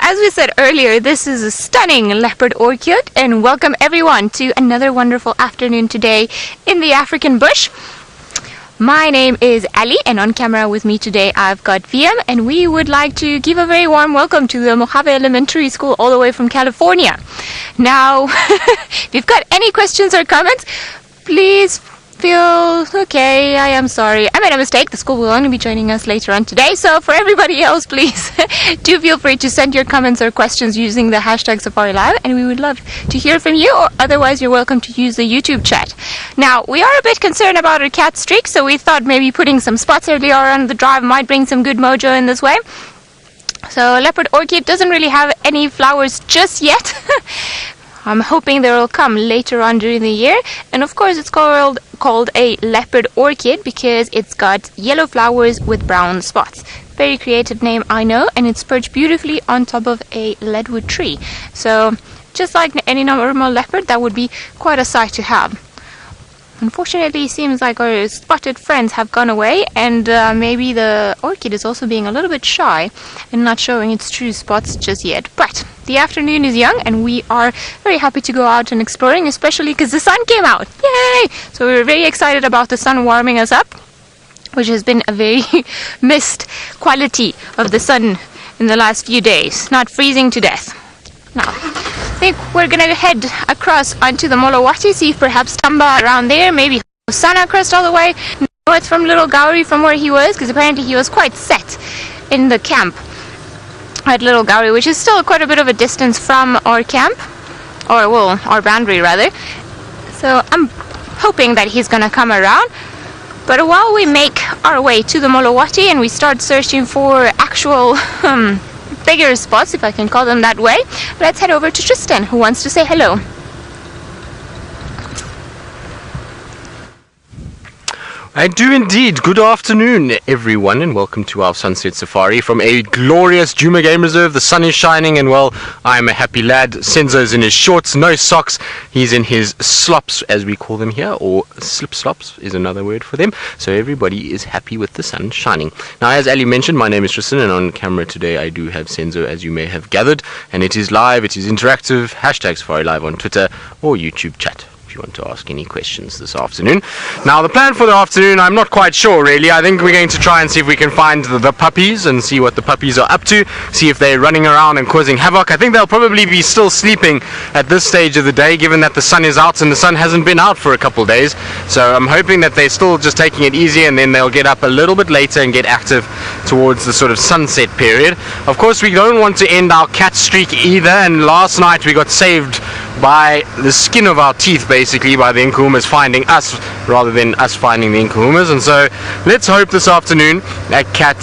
as we said earlier, this is a stunning leopard orchid, and welcome everyone to another wonderful afternoon today in the African bush. My name is Ali, and on camera with me today I've got VM, and we would like to give a very warm welcome to the Mojave Elementary School all the way from California. Now, if you've got any questions or comments, please feel okay. I am sorry, I made a mistake. The school will only be joining us later on today, so for everybody else, please do feel free to send your comments or questions using the hashtag Safari Live, and we would love to hear from you, or otherwise you're welcome to use the YouTube chat. Now, we are a bit concerned about our cat streak, so we thought maybe putting some spots earlier on the drive might bring some good mojo in this way. So leopard orchid doesn't really have any flowers just yet. I'm hoping they will come later on during the year, and of course it's called a leopard orchid because it's got yellow flowers with brown spots. Very creative name, I know, and it's perched beautifully on top of a leadwood tree. So just like any normal leopard, that would be quite a sight to have. Unfortunately, it seems like our spotted friends have gone away, and maybe the orchid is also being a little bit shy and not showing its true spots just yet. But the afternoon is young, and we are very happy to go out and exploring, especially because the sun came out. Yay! So we're very excited about the sun warming us up, which has been a very missed quality of the sun in the last few days, not freezing to death. Now, I think we're gonna head across onto the Molowati, see if perhaps Tamba around there, maybe Hosanna crossed all the way. No, it's from Little Gowrie, from where he was, because apparently he was quite set in the camp at Little Gowrie, which is still quite a bit of a distance from our camp, or well, our boundary rather. So I'm hoping that he's gonna come around. But while we make our way to the Molowati and we start searching for actual bigger spots, if I can call them that way, let's head over to Tristan, who wants to say hello. I do indeed. Good afternoon, everyone, and welcome to our sunset safari from a glorious Djuma game reserve. The sun is shining, and well, I'm a happy lad. Senzo's in his shorts, no socks. He's in his slops, as we call them here, or slip slops is another word for them. So everybody is happy with the sun shining. Now, as Ali mentioned, my name is Tristan, and on camera today I do have Senzo, as you may have gathered, and it is live, it is interactive, hashtag Safari Live on Twitter or YouTube chat. You want to ask any questions this afternoon. Now, the plan for the afternoon, I'm not quite sure really. I think we're going to try and see if we can find the puppies and see what the puppies are up to, see if they're running around and causing havoc. I think they'll probably be still sleeping at this stage of the day, given that the sun is out, and the sun hasn't been out for a couple of days. So I'm hoping that they're still just taking it easy, and then they'll get up a little bit later and get active towards the sort of sunset period. Of course, we don't want to end our cat streak either, and last night we got saved by the skin of our teeth, basically, by the Nkuhumas finding us rather than us finding the Nkuhumas. And so let's hope this afternoon that cat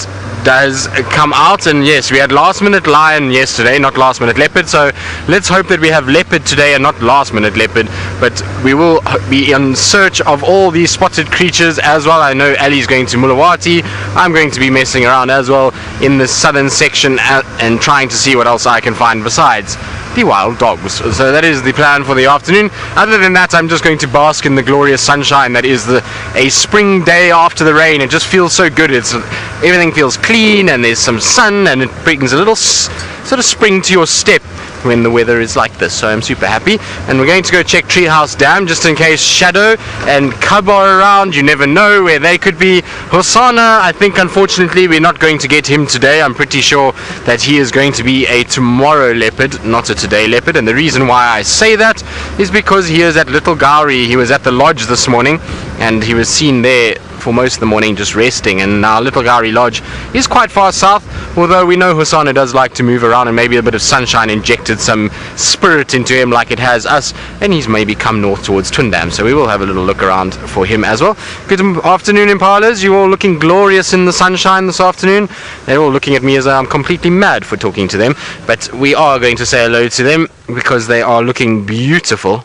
does come out. And yes, we had last minute lion yesterday, not last minute leopard, so let's hope that we have leopard today and not last minute leopard. But we will be in search of all these spotted creatures as well. I know Ali's going to Molowati. I'm going to be messing around as well in the southern section and trying to see what else I can find besides the wild dogs. So that is the plan for the afternoon. Other than that, I'm just going to bask in the glorious sunshine that is a spring day after the rain. It just feels so good. Everything feels clean, and there's some sun, and it brings a little sort of spring to your step when the weather is like this. So I'm super happy, and we're going to go check Treehouse Dam just in case Shadow and Cub are around. You never know where they could be. Hosanna, I think unfortunately we're not going to get him today. I'm pretty sure that he is going to be a tomorrow leopard, not a today leopard, and the reason why I say that is because he is at Little Gowrie. He was at the lodge this morning, and he was seen there for most of the morning just resting, and now Little Gowrie Lodge is quite far south, although we know Hosanna does like to move around, and maybe a bit of sunshine injected some spirit into him like it has us, and he's maybe come north towards Twin Dam, so we will have a little look around for him as well. Good afternoon, Impalas. You all looking glorious in the sunshine this afternoon. They're all looking at me as though I'm completely mad for talking to them, but we are going to say hello to them because they are looking beautiful.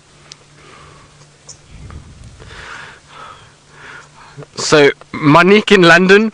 So Monique in London,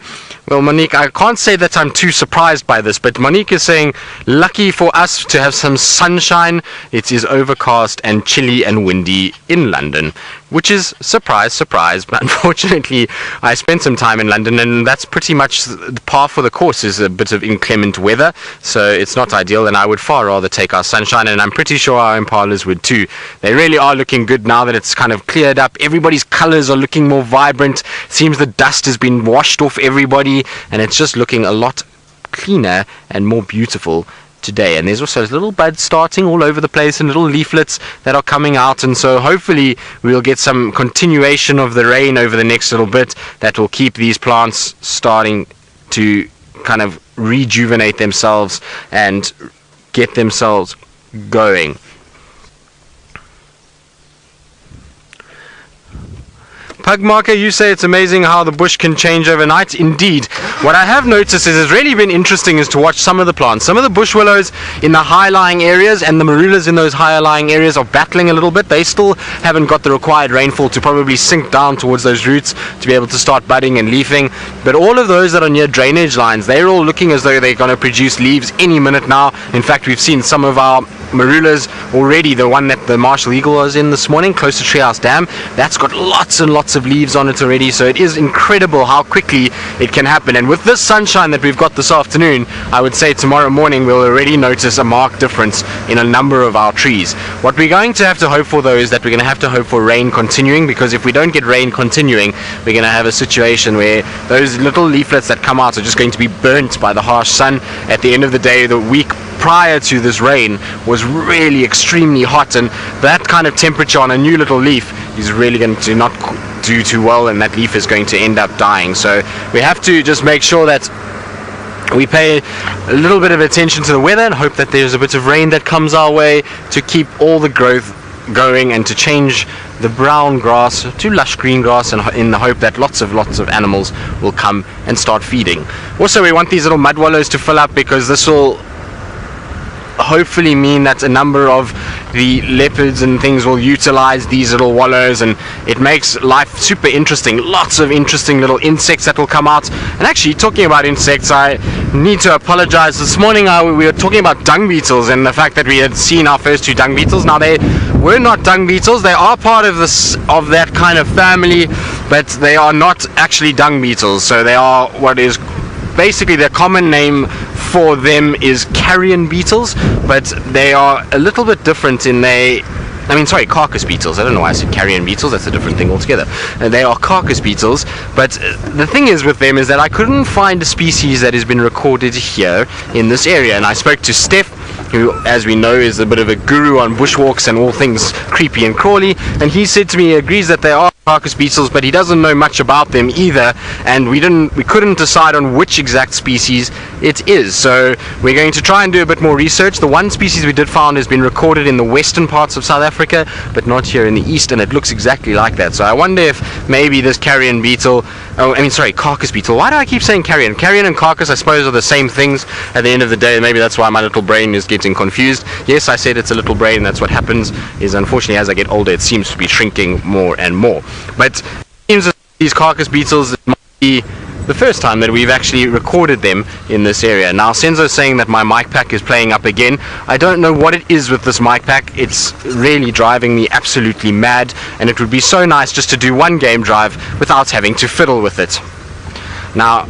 well, Monique, I can't say that I'm too surprised by this, but Monique is saying, lucky for us to have some sunshine. It is overcast and chilly and windy in London. which is surprise, surprise. But unfortunately, I spent some time in London, and that's pretty much the par for the course, is a bit of inclement weather. So it's not ideal, and I would far rather take our sunshine, and I'm pretty sure our Impalas would too. They really are looking good now that it's kind of cleared up. Everybody's colors are looking more vibrant. Seems the dust has been washed off everybody, and it's just looking a lot cleaner and more beautiful today. And there's also little buds starting all over the place and little leaflets that are coming out, and so hopefully we'll get some continuation of the rain over the next little bit that will keep these plants starting to kind of rejuvenate themselves and get themselves going. Pugmarker, you say it's amazing how the bush can change overnight. Indeed. What I have noticed is it's really been interesting is to watch some of the plants. Some of the bush willows in the high-lying areas and the marulas in those higher-lying areas are battling a little bit. They still haven't got the required rainfall to probably sink down towards those roots to be able to start budding and leafing. But all of those that are near drainage lines, they're all looking as though they're going to produce leaves any minute now. In fact, we've seen some of our marulas already. The one that the Marshall Eagle was in this morning, close to Treehouse Dam, that's got lots and lots of leaves on it already. So it is incredible how quickly it can happen. And with this sunshine that we've got this afternoon, I would say tomorrow morning we'll already notice a marked difference in a number of our trees. What we're going to have to hope for, though, is that we're going to have to hope for rain continuing, because if we don't get rain continuing, we're going to have a situation where those little leaflets that come out are just going to be burnt by the harsh sun. At the end of the day, the week prior to this rain was really extremely hot, and that kind of temperature on a new little leaf is really going to not do too well, and that leaf is going to end up dying. So we have to just make sure that we pay a little bit of attention to the weather and hope that there's a bit of rain that comes our way to keep all the growth going and to change the brown grass to lush green grass, and in the hope that lots of animals will come and start feeding. Also, we want these little mud wallows to fill up, because this will hopefully mean that a number of the leopards and things will utilize these little wallows, and it makes life super interesting. Lots of interesting little insects that will come out. And actually, talking about insects, I need to apologize. This morning we were talking about dung beetles and the fact that we had seen our first 2 dung beetles. Now, they were not dung beetles. They are part of that kind of family, but they are not actually dung beetles. So they are what is basically the common name for them is carrion beetles, but they are a little bit different in carcass beetles. I don't know why I said carrion beetles, that's a different thing altogether. They are carcass beetles, but the thing is with them is that I couldn't find a species that has been recorded here in this area, and I spoke to Steph, who, as we know, is a bit of a guru on bushwalks and all things creepy and crawly, and he said to me he agrees that they are carcass beetles, but he doesn't know much about them either, and we couldn't decide on which exact species it is. So we're going to try and do a bit more research. The one species we did find has been recorded in the western parts of South Africa, but not here in the east, and it looks exactly like that. So I wonder if maybe this carrion beetle, carcass beetle. Why do I keep saying carrion? Carrion and carcass, I suppose, are the same things at the end of the day. Maybe that's why my little brain is getting confused. Yes, I said it's a little brain. That's what happens, is unfortunately as I get older it seems to be shrinking more and more. But it seems that these carcass beetles, it might be the first time that we've actually recorded them in this area. Now, Senzo's saying that my mic pack is playing up again. I don't know what it is with this mic pack. It's really driving me absolutely mad, and it would be so nice just to do one game drive without having to fiddle with it. Now,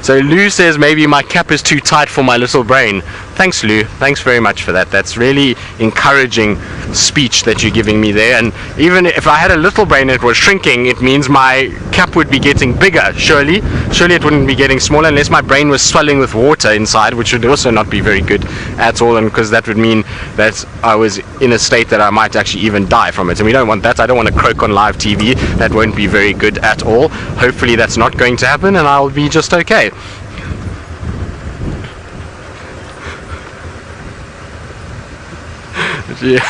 so Lou says maybe my cap is too tight for my little brain. Thanks, Lou. Thanks very much for that. That's really encouraging speech that you're giving me there. And even if I had a little brain that was shrinking, it means my cap would be getting bigger, surely. Surely it wouldn't be getting smaller unless my brain was swelling with water inside, which would also not be very good at all, and because that would mean that I was in a state that I might actually even die from it. And we don't want that. I don't want to croak on live TV. That won't be very good at all. Hopefully that's not going to happen, and I'll be just okay. Yeah.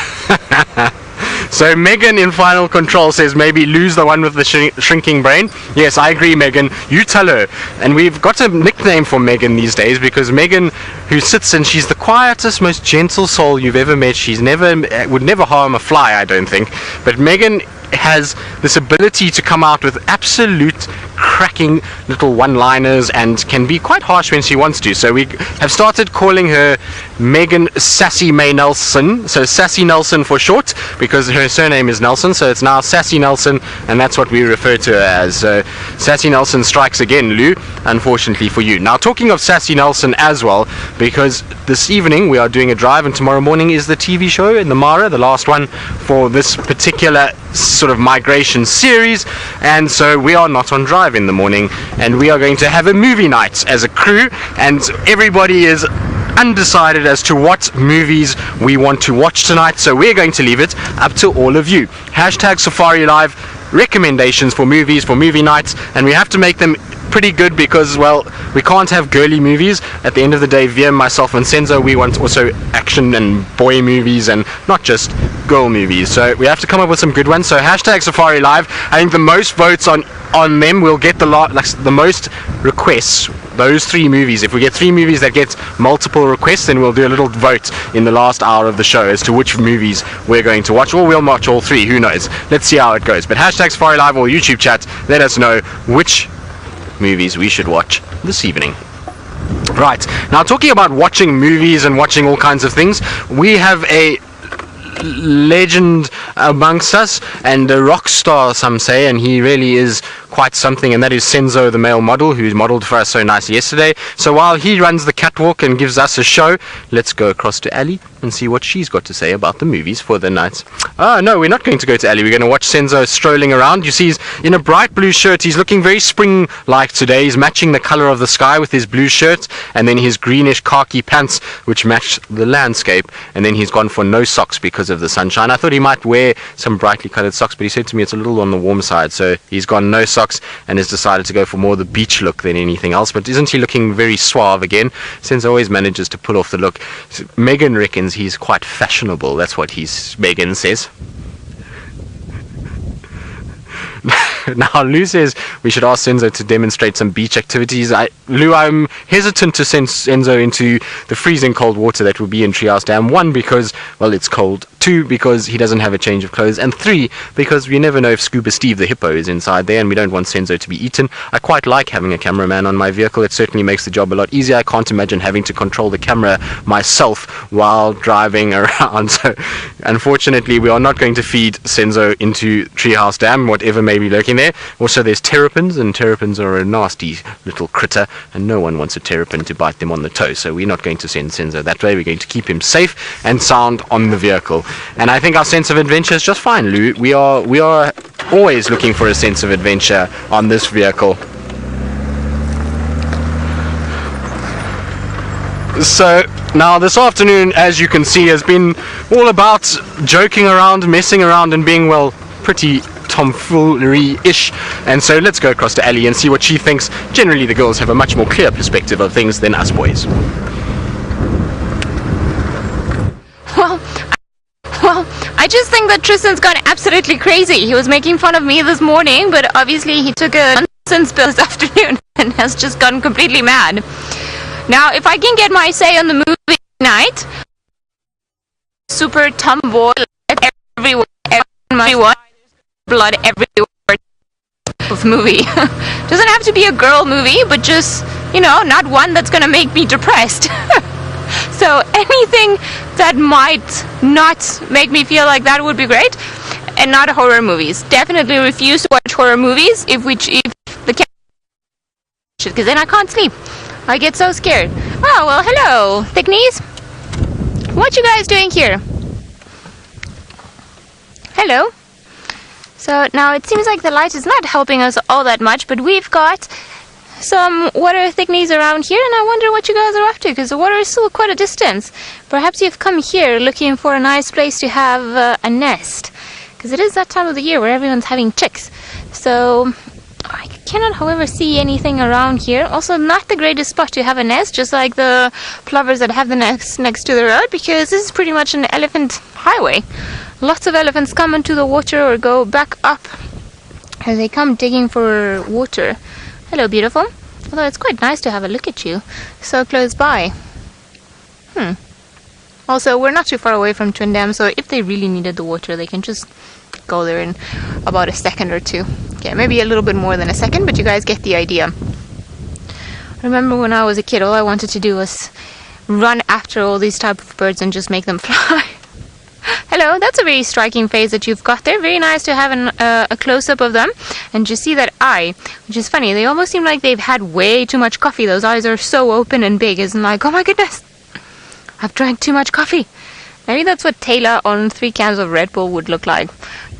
So Megan in Final Control says maybe lose the one with the shrinking brain. Yes, I agree, Megan. You tell her. And we've got a nickname for Megan these days, because Megan, who sits and she's the quietest, most gentle soul you've ever met. She's would never harm a fly, I don't think. But Megan has this ability to come out with absolute cracking little one-liners and can be quite harsh when she wants to. So we have started calling her Megan Sassy May Nelson, so Sassy Nelson for short, because her surname is Nelson, so it's now Sassy Nelson, and that's what we refer to her as. So Sassy Nelson strikes again, Lou, unfortunately for you. Now, talking of Sassy Nelson as well, because this evening we are doing a drive, and tomorrow morning is the TV show in the Mara, the last one for this particular sort of migration series, and so we are not on drive in the morning, and we are going to have a movie night as a crew, and everybody is undecided as to what movies we want to watch tonight, so we're going to leave it up to all of you. Hashtag Safari Live recommendations for movies for movie nights, and we have to make them pretty good because, well, we can't have girly movies. At the end of the day, Via, myself and Senzo, we want also action and boy movies and not just girl movies, so we have to come up with some good ones. So hashtag Safari Live. I think the most votes on them will get the most requests. Those 3 movies, if we get 3 movies that get multiple requests, then we'll do a little vote in the last hour of the show as to which movies we're going to watch, or we'll watch all 3, who knows. Let's see how it goes. But hashtag Safari Live or YouTube chat, let us know which movies we should watch this evening. Right, now talking about watching movies and watching all kinds of things, we have a legend amongst us and a rock star, some say, and he really is quite something, and that is Senzo, the male model, who's modeled for us so nicely yesterday. So while he runs the catwalk and gives us a show, let's go across to Ali and see what she's got to say about the movies for the night. No, we're not going to go to Ali. We're going to watch Senzo strolling around. You see, he's in a bright blue shirt. He's looking very spring-like today. He's matching the color of the sky with his blue shirt, and then his greenish khaki pants, which match the landscape, and then he's gone for no socks because of the sunshine. I thought he might wear some brightly colored socks, but he said to me it's a little on the warm side, so he's gone no socks and has decided to go for more the beach look than anything else. But isn't he looking very suave again? Senzo always manages to pull off the look. Megan reckons he's quite fashionable. That's what Megan says. Now, Lou says we should ask Senzo to demonstrate some beach activities. Lou, I'm hesitant to send Senzo into the freezing cold water that will be in Treehouse Dam. 1, because, well, it's cold. 2, because he doesn't have a change of clothes. And 3, because we never know if Scuba Steve the hippo is inside there, and we don't want Senzo to be eaten. I quite like having a cameraman on my vehicle. It certainly makes the job a lot easier. I can't imagine having to control the camera myself while driving around. So, unfortunately, we are not going to feed Senzo into Treehouse Dam, whatever may be lurking there. Also, there's terrapins, and terrapins are a nasty little critter, and no one wants a terrapin to bite them on the toe, so we're not going to send Senzo that way. We're going to keep him safe and sound on the vehicle, and I think our sense of adventure is just fine, Lou. We are always looking for a sense of adventure on this vehicle. So now this afternoon, as you can see, has been all about joking around, messing around, and being, well, pretty tomfoolery-ish, and so let's go across to Ali and see what she thinks. Generally, the girls have a much more clear perspective of things than us boys. Well, I just think that Tristan's gone absolutely crazy. He was making fun of me this morning, but obviously he took a nonsense pill this afternoon and has just gone completely mad. Now, if I can get my say on the movie night, super tomboy, everyone, blood everywhere of movie. Doesn't have to be a girl movie, but just, you know, not one that's gonna make me depressed. So anything that might not make me feel like that would be great, and not horror movies. Definitely refuse to watch horror movies if the cat, because then I can't sleep. I get so scared. Oh well, hello, thick knees. What you guys doing here? Hello. So now it seems like the light is not helping us all that much, but we've got some water thickness around here, and I wonder what you guys are up to, because the water is still quite a distance. Perhaps you've come here looking for a nice place to have a nest, because it is that time of the year where everyone's having chicks. So I cannot, however, see anything around here. Also, not the greatest spot to have a nest, just like the plovers that have the nest next to the road, because this is pretty much an elephant highway. Lots of elephants come into the water or go back up as they come digging for water. Hello, beautiful. Although it's quite nice to have a look at you so close by. Also, we're not too far away from Twin Dam, so if they really needed the water, they can just go there in about a second or two. Okay, maybe a little bit more than a second, but you guys get the idea. I remember when I was a kid, all I wanted to do was run after all these type of birds and just make them fly. Hello, that's a very striking face that you've got there. Very nice to have a close-up of them. And just see that eye, which is funny. They almost seem like they've had way too much coffee. Those eyes are so open and big. It's like, oh my goodness, I've drank too much coffee. Maybe that's what Taylor on 3 cans of Red Bull would look like.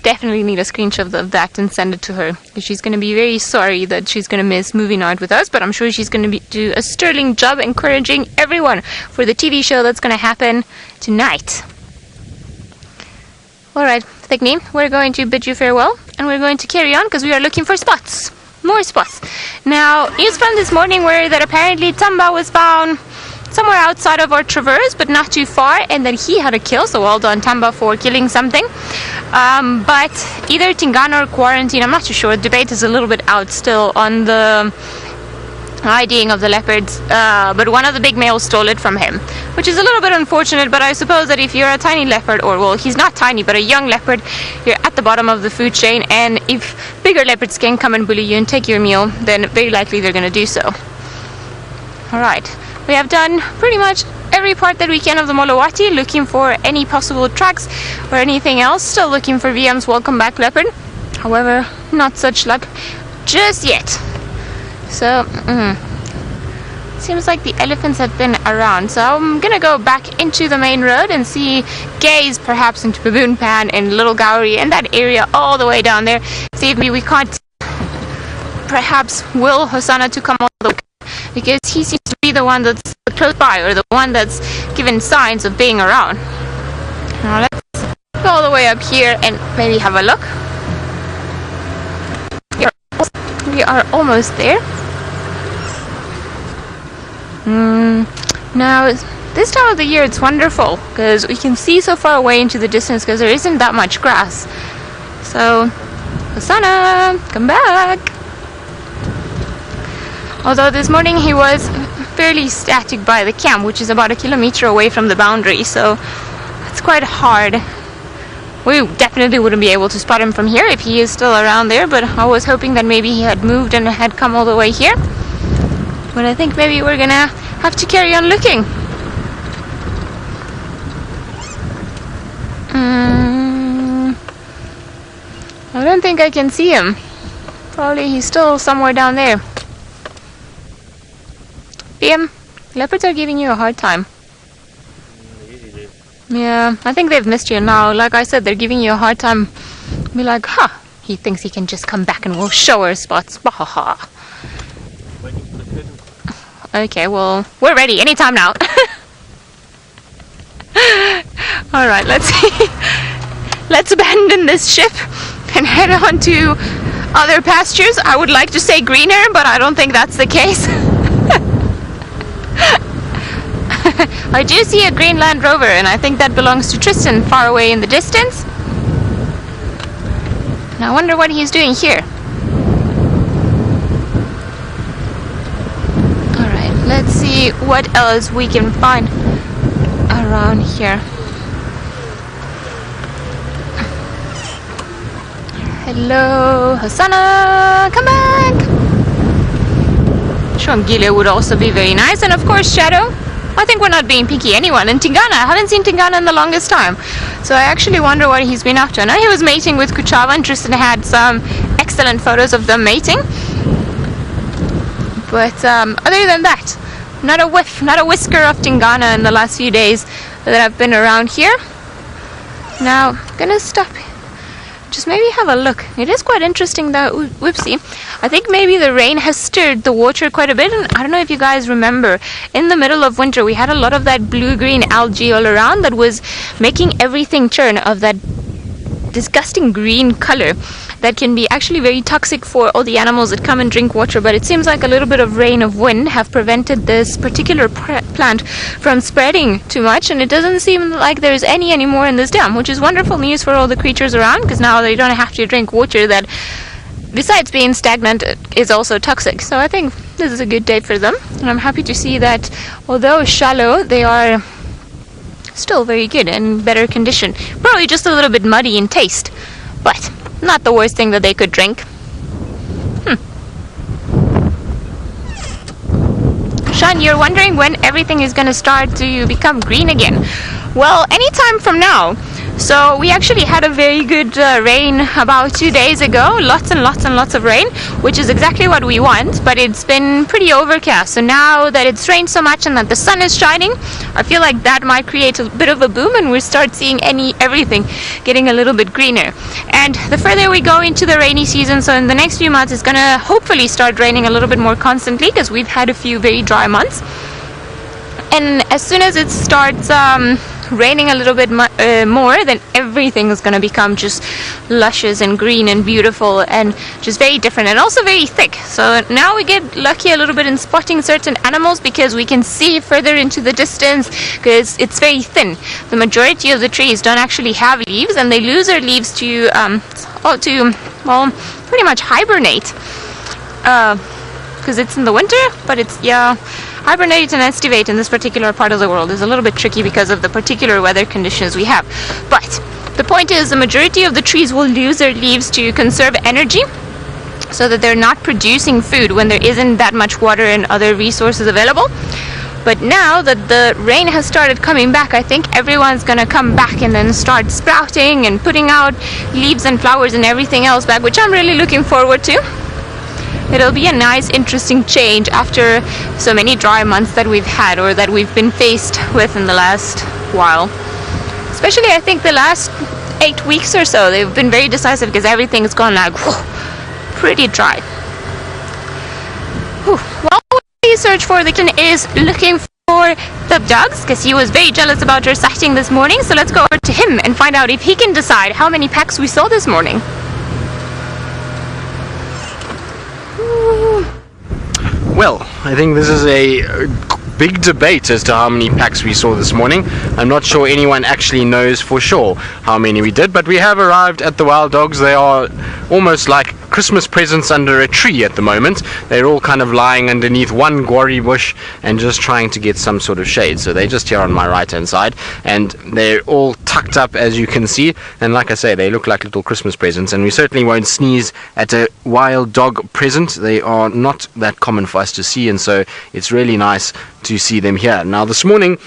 Definitely need a screenshot of that and send it to her. She's going to be very sorry that she's going to miss movie night with us, but I'm sure she's going to do a sterling job encouraging everyone for the TV show that's going to happen tonight. Alright, Thickney, we're going to bid you farewell, and we're going to carry on because we are looking for spots. More spots. Now, news from this morning were that apparently Tamba was found somewhere outside of our traverse, but not too far, and that he had a kill, so well done Tamba for killing something. But either Tingana or quarantine, I'm not too sure. Debate is a little bit out still on the IDing of the leopards, but one of the big males stole it from him, which is a little bit unfortunate. But I suppose that if you're a tiny leopard, or well, he's not tiny, but a young leopard, you're at the bottom of the food chain, and if bigger leopards can come and bully you and take your meal, then very likely they're going to do so. Alright, we have done pretty much every part that we can of the Molawati, looking for any possible tracks or anything else. Still looking for VM's welcome back leopard, however, not such luck just yet. So, seems like the elephants have been around. So I'm gonna go back into the main road and gaze perhaps into Baboon Pan and Little Gowrie and that area all the way down there. See if we can't perhaps will Hosanna to come all the way, because he seems to be the one that's close by, or the one that's given signs of being around. Now let's go all the way up here and maybe have a look. We are almost there. Now, this time of the year it's wonderful because we can see so far away into the distance because there isn't that much grass. So, Hosanna, come back! Although this morning he was fairly static by the camp, which is about 1 kilometer away from the boundary, so it's quite hard. We definitely wouldn't be able to spot him from here if he is still around there, but I was hoping that maybe he had moved and had come all the way here. But I think maybe we're gonna have to carry on looking. I don't think I can see him. Probably he's still somewhere down there. BM, leopards are giving you a hard time. Yeah, I think they've missed you now. Like I said, they're giving you a hard time. Be like, huh, he thinks he can just come back and we'll show our spots. Bahaha. Okay, well, we're ready anytime now. Alright, let's see. Let's abandon this ship and head on to other pastures. I would like to say greener, but I don't think that's the case. I do see a green Land Rover, and I think that belongs to Tristan far away in the distance. Now I wonder what he's doing here. Alright, let's see what else we can find around here. Hello, Hosanna, come back! Shongile would also be very nice, and of course Shadow. I think we're not being picky anyone. And Tingana, I haven't seen Tingana in the longest time. So I actually wonder what he's been up to. I know he was mating with Kuchava, and Tristan had some excellent photos of them mating. But other than that, not a whiff, not a whisker of Tingana in the last few days that I've been around here. Now, I'm gonna stop. Just maybe have a look. It is quite interesting though. Whoopsie. I think maybe the rain has stirred the water quite a bit, and I don't know if you guys remember, in the middle of winter we had a lot of that blue-green algae all around that was making everything turn of that disgusting green color that can be actually very toxic for all the animals that come and drink water. But it seems like a little bit of rain, of wind, have prevented this particular plant from spreading too much, and it doesn't seem like there's any anymore in this dam, which is wonderful news for all the creatures around, because now they don't have to drink water that, besides being stagnant, is also toxic. So I think this is a good day for them, and I'm happy to see that although shallow, they are still very good and better condition. Probably just a little bit muddy in taste, but not the worst thing that they could drink. Sean, you're wondering when everything is going to start to become green again. Well, anytime from now. So we actually had a very good rain about 2 days ago. Lots and lots and lots of rain, which is exactly what we want, but it's been pretty overcast. So now that it's rained so much and that the sun is shining, I feel like that might create a bit of a boom and we'll start seeing everything getting a little bit greener. And the further we go into the rainy season, so in the next few months, it's going to hopefully start raining a little bit more constantly because we've had a few very dry months. And as soon as it starts raining a little bit more, then everything is going to become just luscious and green and beautiful and just very different and also very thick. So now we get lucky a little bit in spotting certain animals because we can see further into the distance because it's very thin. The majority of the trees don't actually have leaves, and they lose their leaves to pretty much hibernate because it's in the winter, but it's hibernate and estivate in this particular part of the world is a little bit tricky because of the particular weather conditions we have. But the point is, the majority of the trees will lose their leaves to conserve energy so that they're not producing food when there isn't that much water and other resources available. But now that the rain has started coming back, I think everyone's gonna come back and then start sprouting and putting out leaves and flowers and everything else back, which I'm really looking forward to. It'll be a nice, interesting change after so many dry months that we've had or that we've been faced with in the last while. Especially, I think, the last 8 weeks or so, they've been very decisive because everything's gone like pretty dry. Well, the search for the kitchen is looking for the dogs because he was very jealous about your sighting this morning. So let's go over to him and find out if he can decide how many packs we saw this morning. Well, I think this is a big debate as to how many packs we saw this morning. I'm not sure anyone actually knows for sure how many we did, but we have arrived at the wild dogs. They are almost like Christmas presents under a tree at the moment. They're all kind of lying underneath one guarri bush and just trying to get some sort of shade. So they're just here on my right hand side and they're all tucked up, as you can see, and like I say, they look like little Christmas presents, and we certainly won't sneeze at a wild dog present. They are not that common for us to see, and so it's really nice to see them here. Now this morning,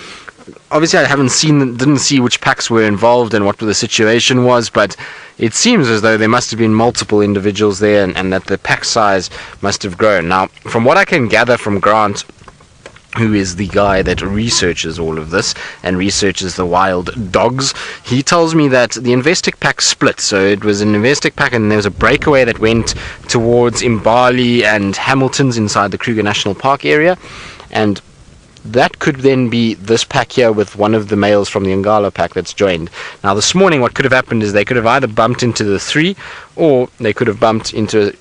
obviously I didn't see which packs were involved and what the situation was, but it seems as though there must have been multiple individuals there and that the pack size must have grown. Now, from what I can gather from Grant, who is the guy that researches all of this and researches the wild dogs, he tells me that the Investec pack split. So it was an Investec pack and there was a breakaway that went towards Impala and Hamilton's inside the Kruger National Park area, and that could then be this pack here with one of the males from the Angama pack that's joined. Now this morning what could have happened is they could have either bumped into the three or they could have bumped into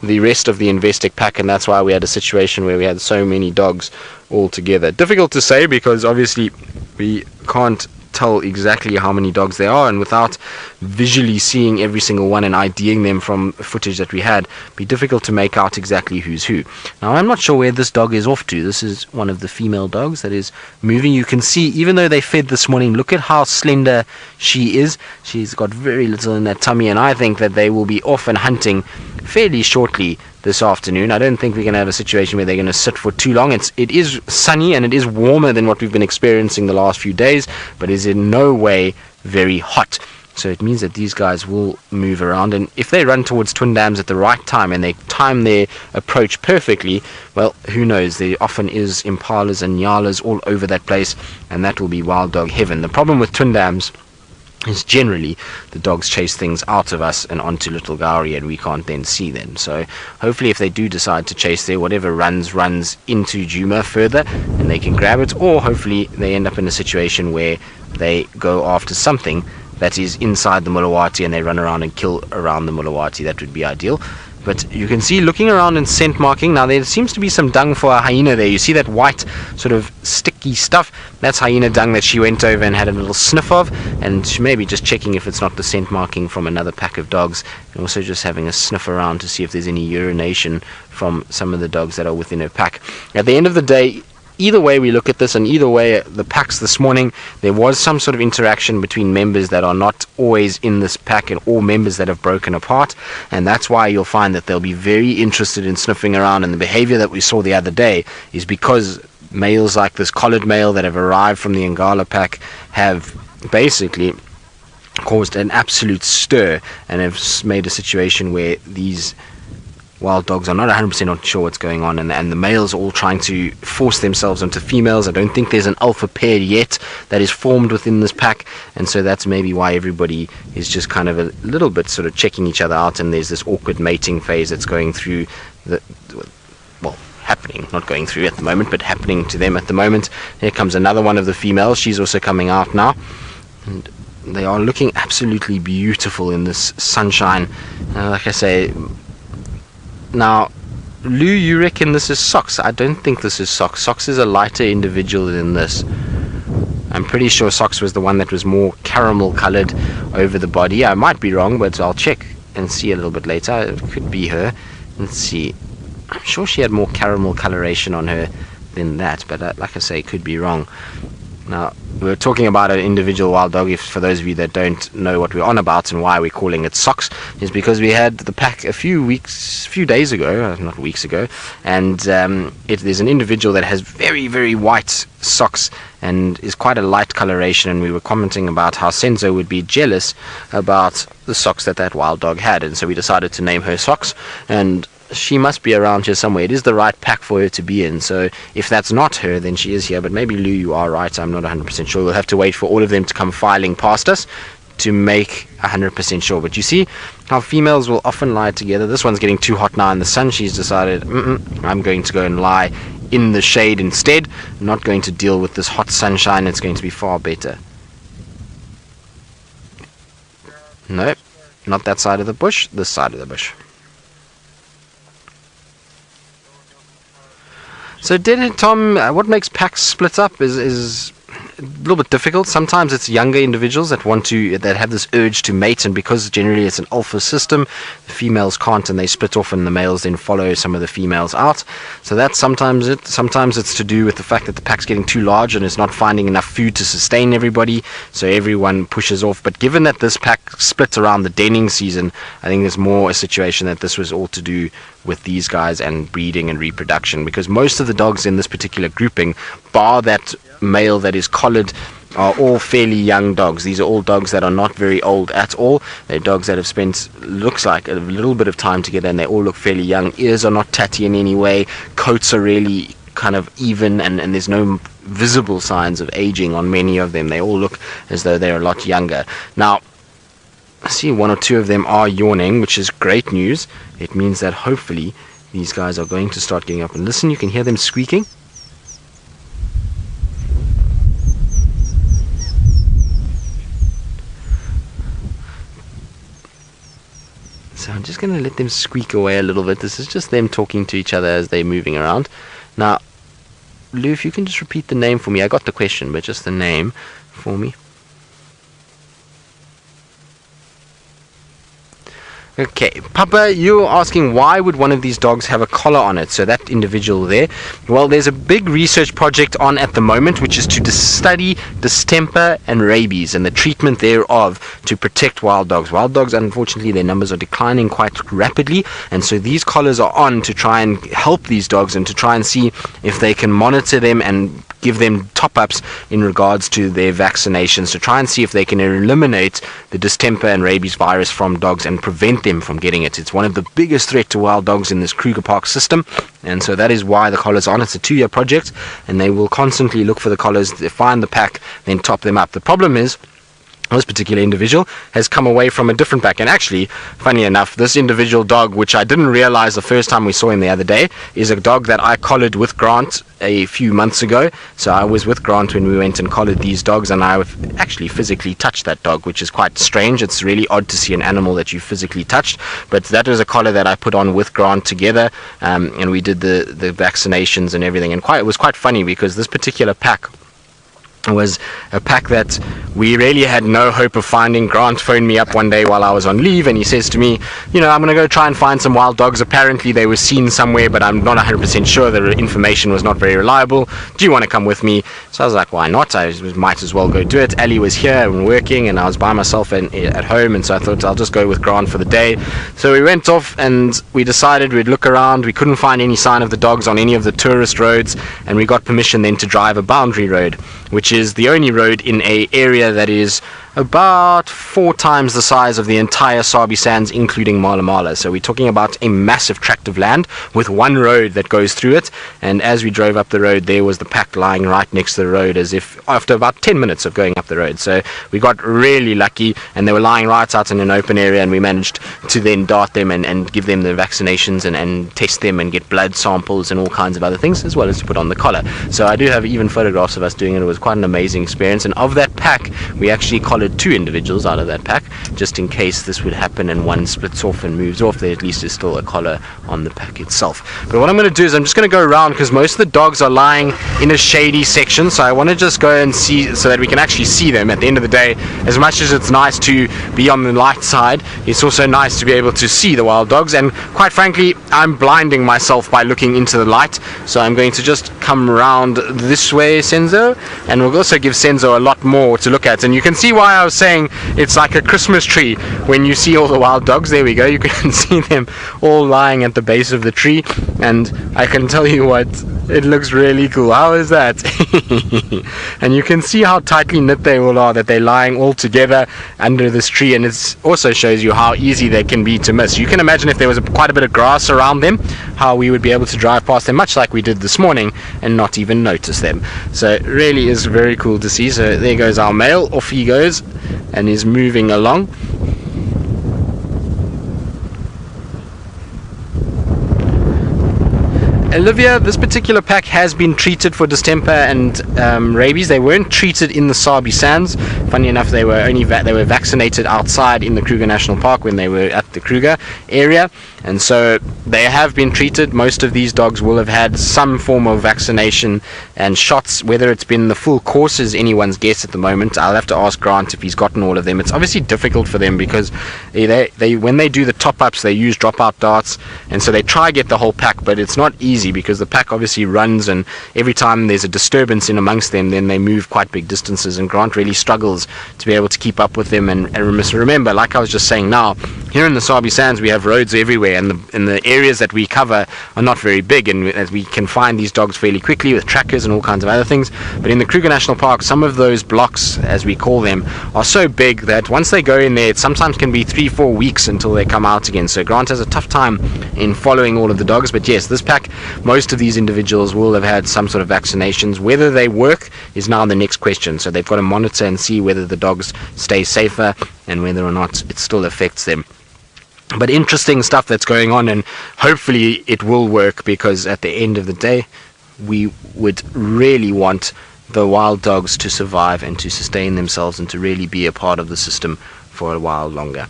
the rest of the Investec pack, and that's why we had a situation where we had so many dogs all together. Difficult to say because obviously we can't tell exactly how many dogs there are, and without visually seeing every single one and IDing them from footage that we had, it'd be difficult to make out exactly who's who. Now I'm not sure where this dog is off to. This is one of the female dogs that is moving. You can see, even though they fed this morning, look at how slender she is. She's got very little in that tummy, and I think that they will be off and hunting fairly shortly this afternoon. I don't think we're going to have a situation where they're going to sit for too long. It is sunny and it is warmer than what we've been experiencing the last few days, but is in no way very hot. So it means that these guys will move around, and if they run towards Twin Dams at the right time and they time their approach perfectly, well, who knows, there often is impalas and nyalas all over that place, and that will be wild dog heaven. The problem with Twin Dams is generally the dogs chase things out of us and onto Little Gowrie, and we can't then see them. So hopefully if they do decide to chase there, whatever runs into Djuma further and they can grab it, or hopefully they end up in a situation where they go after something that is inside the Mulawati and they run around and kill around the Mulawati. That would be ideal. But you can see, looking around and scent marking, now there seems to be some dung for a hyena there. You see that white sort of sticky stuff? That's hyena dung that she went over and had a little sniff of, and she may be just checking if it's not the scent marking from another pack of dogs, and also just having a sniff around to see if there's any urination from some of the dogs that are within her pack. At the end of the day, either way we look at this, and either way the packs this morning, there was some sort of interaction between members that are not always in this pack and all members that have broken apart, and that's why you'll find that they'll be very interested in sniffing around. And the behavior that we saw the other day is because males like this collared male that have arrived from the Angama pack have basically caused an absolute stir and have made a situation where these wild dogs are not 100% sure what's going on, and the males are all trying to force themselves onto females. I don't think there's an alpha pair yet that is formed within this pack, and so that's maybe why everybody is just kind of a little bit sort of checking each other out, and there's this awkward mating phase that's going through happening, not going through at the moment, but happening to them at the moment. Here comes another one of the females. She's also coming out now, and they are looking absolutely beautiful in this sunshine. Like I say, now, Lou, you reckon this is Socks? I don't think this is Socks. Socks is a lighter individual than this. I'm pretty sure Socks was the one that was more caramel colored over the body. I might be wrong, but I'll check and see a little bit later. It could be her. Let's see. I'm sure she had more caramel coloration on her than that, but like I say, could be wrong. Now, we're talking about an individual wild dog. If for those of you that don't know what we're on about and why we're calling it Socks, is because we had the pack a few days ago, not weeks ago, and there's an individual that has very, very white socks and is quite a light coloration, and we were commenting about how Senzo would be jealous about the socks that wild dog had, and so we decided to name her Socks, and she must be around here somewhere. It is the right pack for her to be in, so if that's not her, then she is here. But maybe Lou, you are right, I'm not 100% sure. We'll have to wait for all of them to come filing past us to make 100% sure. But you see how females will often lie together. This one's getting too hot now in the sun. She's decided, I'm going to go and lie in the shade instead. I'm not going to deal with this hot sunshine. It's going to be far better. Nope, not that side of the bush, this side of the bush. So Tom, what makes packs split up is a little bit difficult. Sometimes it's younger individuals that have this urge to mate, and because generally it's an alpha system, the females can't, and they split off, and the males then follow some of the females out. So that's sometimes it. Sometimes it's to do with the fact that the pack's getting too large and it's not finding enough food to sustain everybody, so everyone pushes off. But given that this pack split around the denning season, I think there's more a situation that this was all to do with these guys and breeding and reproduction, because most of the dogs in this particular grouping, bar that male that is collared, are all fairly young dogs. These are all dogs that are not very old at all. They're dogs that have spent, looks like, a little bit of time together, and they all look fairly young. Ears are not tatty in any way. Coats are really kind of even, and there's no visible signs of aging on many of them. They all look as though they're a lot younger. Now, I see one or two of them are yawning, which is great news. It means that hopefully these guys are going to start getting up. And listen, you can hear them squeaking. So I'm just going to let them squeak away a little bit. This is just them talking to each other as they're moving around. Now, Lou, if you can just repeat the name for me. I got the question, but just the name for me. Okay, Papa, you're asking why would one of these dogs have a collar on it? So that individual there. Well, there's a big research project on at the moment, which is to study distemper and rabies and the treatment thereof to protect wild dogs. Wild dogs, unfortunately, their numbers are declining quite rapidly, and so these collars are on to try and help these dogs and to try and see if they can monitor them and give them top-ups in regards to their vaccinations, to try and see if they can eliminate the distemper and rabies virus from dogs and prevent them from getting it. It's one of the biggest threats to wild dogs in this Kruger Park system, and so that is why the collar's on. It's a 2-year project, and they will constantly look for the collars, find the pack, then top them up. The problem is, this particular individual has come away from a different pack, and actually, funny enough, this individual dog, which I didn't realize the first time we saw him the other day, is a dog that I collared with Grant a few months ago. So I was with Grant when we went and collared these dogs, and I actually physically touched that dog, which is quite strange. It's really odd to see an animal that you physically touched, but that was a collar that I put on with Grant together, and we did the vaccinations and everything, and it was quite funny because this particular pack was a pack that we really had no hope of finding. Grant phoned me up one day while I was on leave, and he says to me, you know, I'm going to go try and find some wild dogs. Apparently they were seen somewhere, but I'm not 100% sure. The information was not very reliable. Do you want to come with me? So I was like, why not? I might as well go do it. Ali was here and working, and I was by myself at home, and so I thought I'll just go with Grant for the day. So we went off and we decided we'd look around. We couldn't find any sign of the dogs on any of the tourist roads, and we got permission then to drive a boundary road, which is the only road in a area that is about 4 times the size of the entire Sabi Sands, including Mala Mala. So we're talking about a massive tract of land with one road that goes through it. And as we drove up the road, there was the pack lying right next to the road, as if after about 10 minutes of going up the road. So we got really lucky, and they were lying right out in an open area, and we managed to then dart them and give them the vaccinations and test them and get blood samples and all kinds of other things, as well as to put on the collar. So I do have even photographs of us doing it. It was quite an amazing experience. And of that pack, we actually collared 2 individuals out of that pack, just in case this would happen and one splits off and moves off. There at least is still a collar on the pack itself. But what I'm going to do is I'm just going to go around, because most of the dogs are lying in a shady section, so I want to just go and see so that we can actually see them. At the end of the day, as much as it's nice to be on the light side, it's also nice to be able to see the wild dogs. And quite frankly, I'm blinding myself by looking into the light, so I'm going to just come around this way, Senzo, and we'll also give Senzo a lot more to look at. And you can see why I was saying it's like a Christmas tree when you see all the wild dogs. There we go, you can see them all lying at the base of the tree, and I can tell you what, it looks really cool. How is that? And you can see how tightly knit they all are, that they're lying all together under this tree, and it also shows you how easy they can be to miss. You can imagine if there was quite a bit of grass around them, how we would be able to drive past them, much like we did this morning, and not even notice them. So it really is very cool to see. So there goes our male, off he goes, and is moving along. Olivia, this particular pack has been treated for distemper and rabies. They weren't treated in the Sabi Sands. Funny enough, they were vaccinated outside in the Kruger National Park when they were at the Kruger area, and so they have been treated. Most of these dogs will have had some form of vaccination and shots. Whether it's been the full course is anyone's guess at the moment. I'll have to ask Grant if he's gotten all of them. It's obviously difficult for them because they when they do the top-ups, they use drop-out darts, and so they try to get the whole pack, but it's not easy because the pack obviously runs, and every time there's a disturbance in amongst them, then they move quite big distances, and Grant really struggles to be able to keep up with them. And remember, like I was just saying now, here in the Sabi Sands we have roads everywhere, and the areas that we cover are not very big, and as we can find these dogs fairly quickly with trackers and all kinds of other things. But in the Kruger National Park, some of those blocks, as we call them, are so big that once they go in there, it sometimes can be 3-4 weeks until they come out again. So Grant has a tough time in following all of the dogs. But yes, this pack, most of these individuals will have had some sort of vaccinations. Whether they work is now the next question. So they've got to monitor and see whether the dogs stay safer and whether or not it still affects them. But interesting stuff that's going on, and hopefully it will work, because at the end of the day, we would really want the wild dogs to survive and to sustain themselves and to really be a part of the system for a while longer.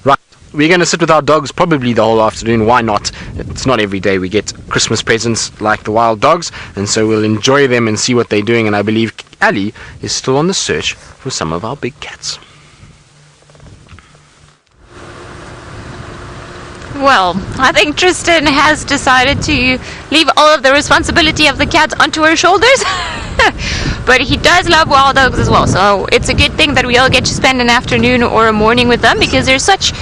Right, we're going to sit with our dogs probably the whole afternoon. Why not? It's not every day we get Christmas presents like the wild dogs, and so we'll enjoy them and see what they're doing. And I believe Ali is still on the search for some of our big cats. Well, I think Tristan has decided to leave all of the responsibility of the cats onto her shoulders. But he does love wild dogs as well, so it's a good thing that we all get to spend an afternoon or a morning with them, because they're such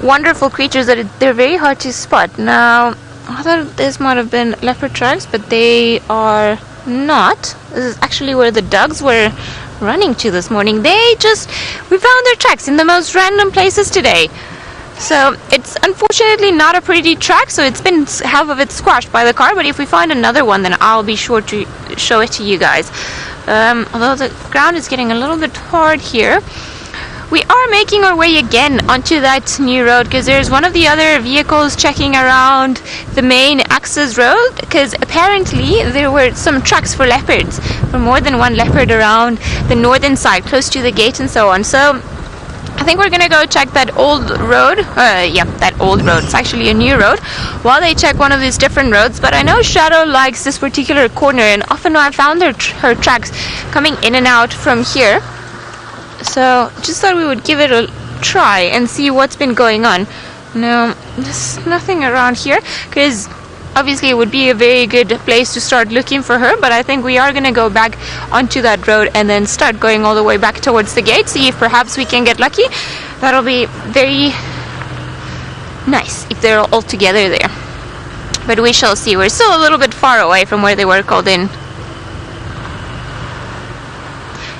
wonderful creatures that they're very hard to spot. Now, I thought this might have been leopard tracks, but they are not. This is actually where the dogs were running to this morning. We found their tracks in the most random places today. So it's unfortunately not a pretty track, so it's been half of it squashed by the car, but if we find another one, then I'll be sure to show it to you guys. Although the ground is getting a little bit hard here, we are making our way again onto that new road, because there's one of the other vehicles checking around the main access road, because apparently there were some tracks for leopards, for more than one leopard around the northern side, close to the gate and so on. So I think we're gonna go check that old road. Yeah, that old road. It's actually a new road. While they check one of these different roads, but I know Shadow likes this particular corner, and often I found her tracks coming in and out from here. So just thought we would give it a try and see what's been going on. No, there's nothing around here, because obviously it would be a very good place to start looking for her, but I think we are going to go back onto that road and then start going all the way back towards the gate, see if perhaps we can get lucky. That'll be very nice if they're all together there. But we shall see. We're still a little bit far away from where they were called in.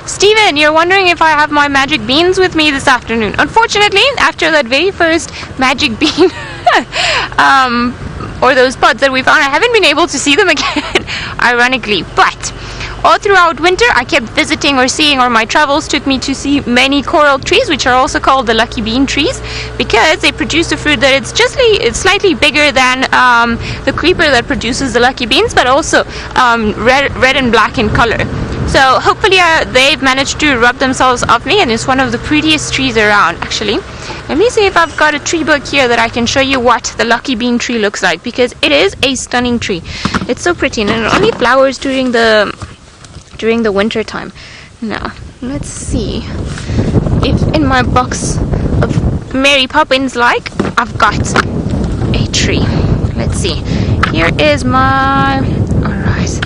Steven, you're wondering if I have my magic beans with me this afternoon. Unfortunately, after that very first magic bean or those pods that we found, I haven't been able to see them again, ironically. But all throughout winter, I kept visiting or seeing, or my travels took me to see many coral trees, which are also called the lucky bean trees, because they produce a fruit that it's slightly bigger than the creeper that produces the lucky beans, but also red and black in color. So hopefully they've managed to rub themselves off me, and it's one of the prettiest trees around, actually. Let me see if I've got a tree book here that I can show you what the lucky bean tree looks like, because it is a stunning tree. It's so pretty, and it only flowers during the winter time. Now, let's see if in my box of Mary Poppins I've got a tree. Let's see. Here is my... Alright.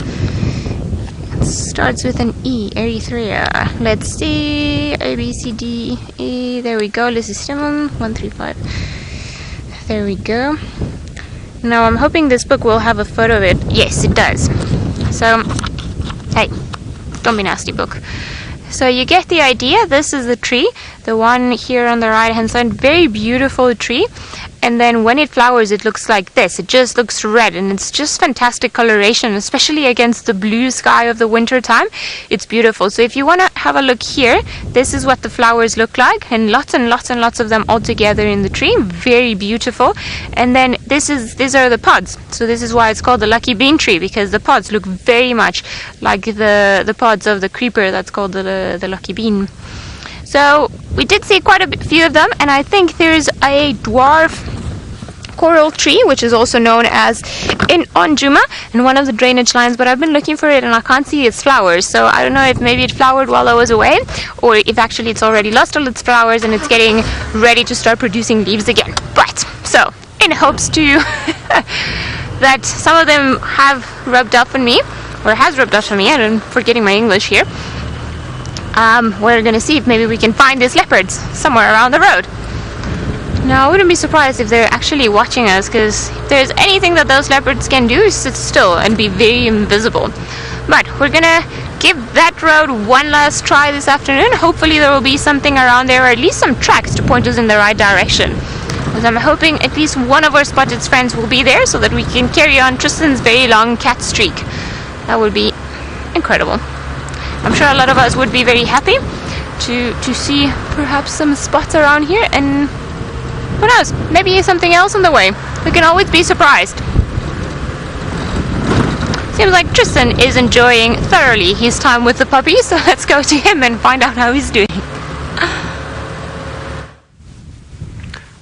Starts with an E, Erythrea. Let's see, A, B, C, D, E. There we go. Lysistemum 135. There we go. Now I'm hoping this book will have a photo of it. Yes, it does. So, hey, don't be nasty, book. So you get the idea. This is the tree, the one here on the right hand side. Very beautiful tree. And then when it flowers, it looks like this. It just looks red, and it's just fantastic coloration, especially against the blue sky of the winter time. It's beautiful. So if you want to have a look here, this is what the flowers look like, and lots of them all together in the tree. Very beautiful. And then these are the pods. So this is why it's called the lucky bean tree, because the pods look very much like the pods of the creeper that's called the lucky bean. So we did see quite a few of them, and I think there's a dwarf coral tree, which is also known as on Djuma, in one of the drainage lines, but I've been looking for it and I can't see its flowers. So I don't know if maybe it flowered while I was away, or if actually it's already lost all its flowers and it's getting ready to start producing leaves again. But so in hopes to that some of them have rubbed off on me, or has rubbed off on me, I'm forgetting my English here. We're gonna see if maybe we can find these leopards somewhere around the road. Now, I wouldn't be surprised if they're actually watching us, because if there's anything that those leopards can do is sit still and be very invisible. But we're gonna give that road one last try this afternoon. Hopefully there will be something around there, or at least some tracks to point us in the right direction. Because I'm hoping at least one of our spotted friends will be there, so that we can carry on Tristan's very long cat streak. That would be incredible. I'm sure a lot of us would be very happy to see perhaps some spots around here, and who knows, maybe something else on the way. We can always be surprised. Seems like Tristan is enjoying thoroughly his time with the puppy, so let's go to him and find out how he's doing.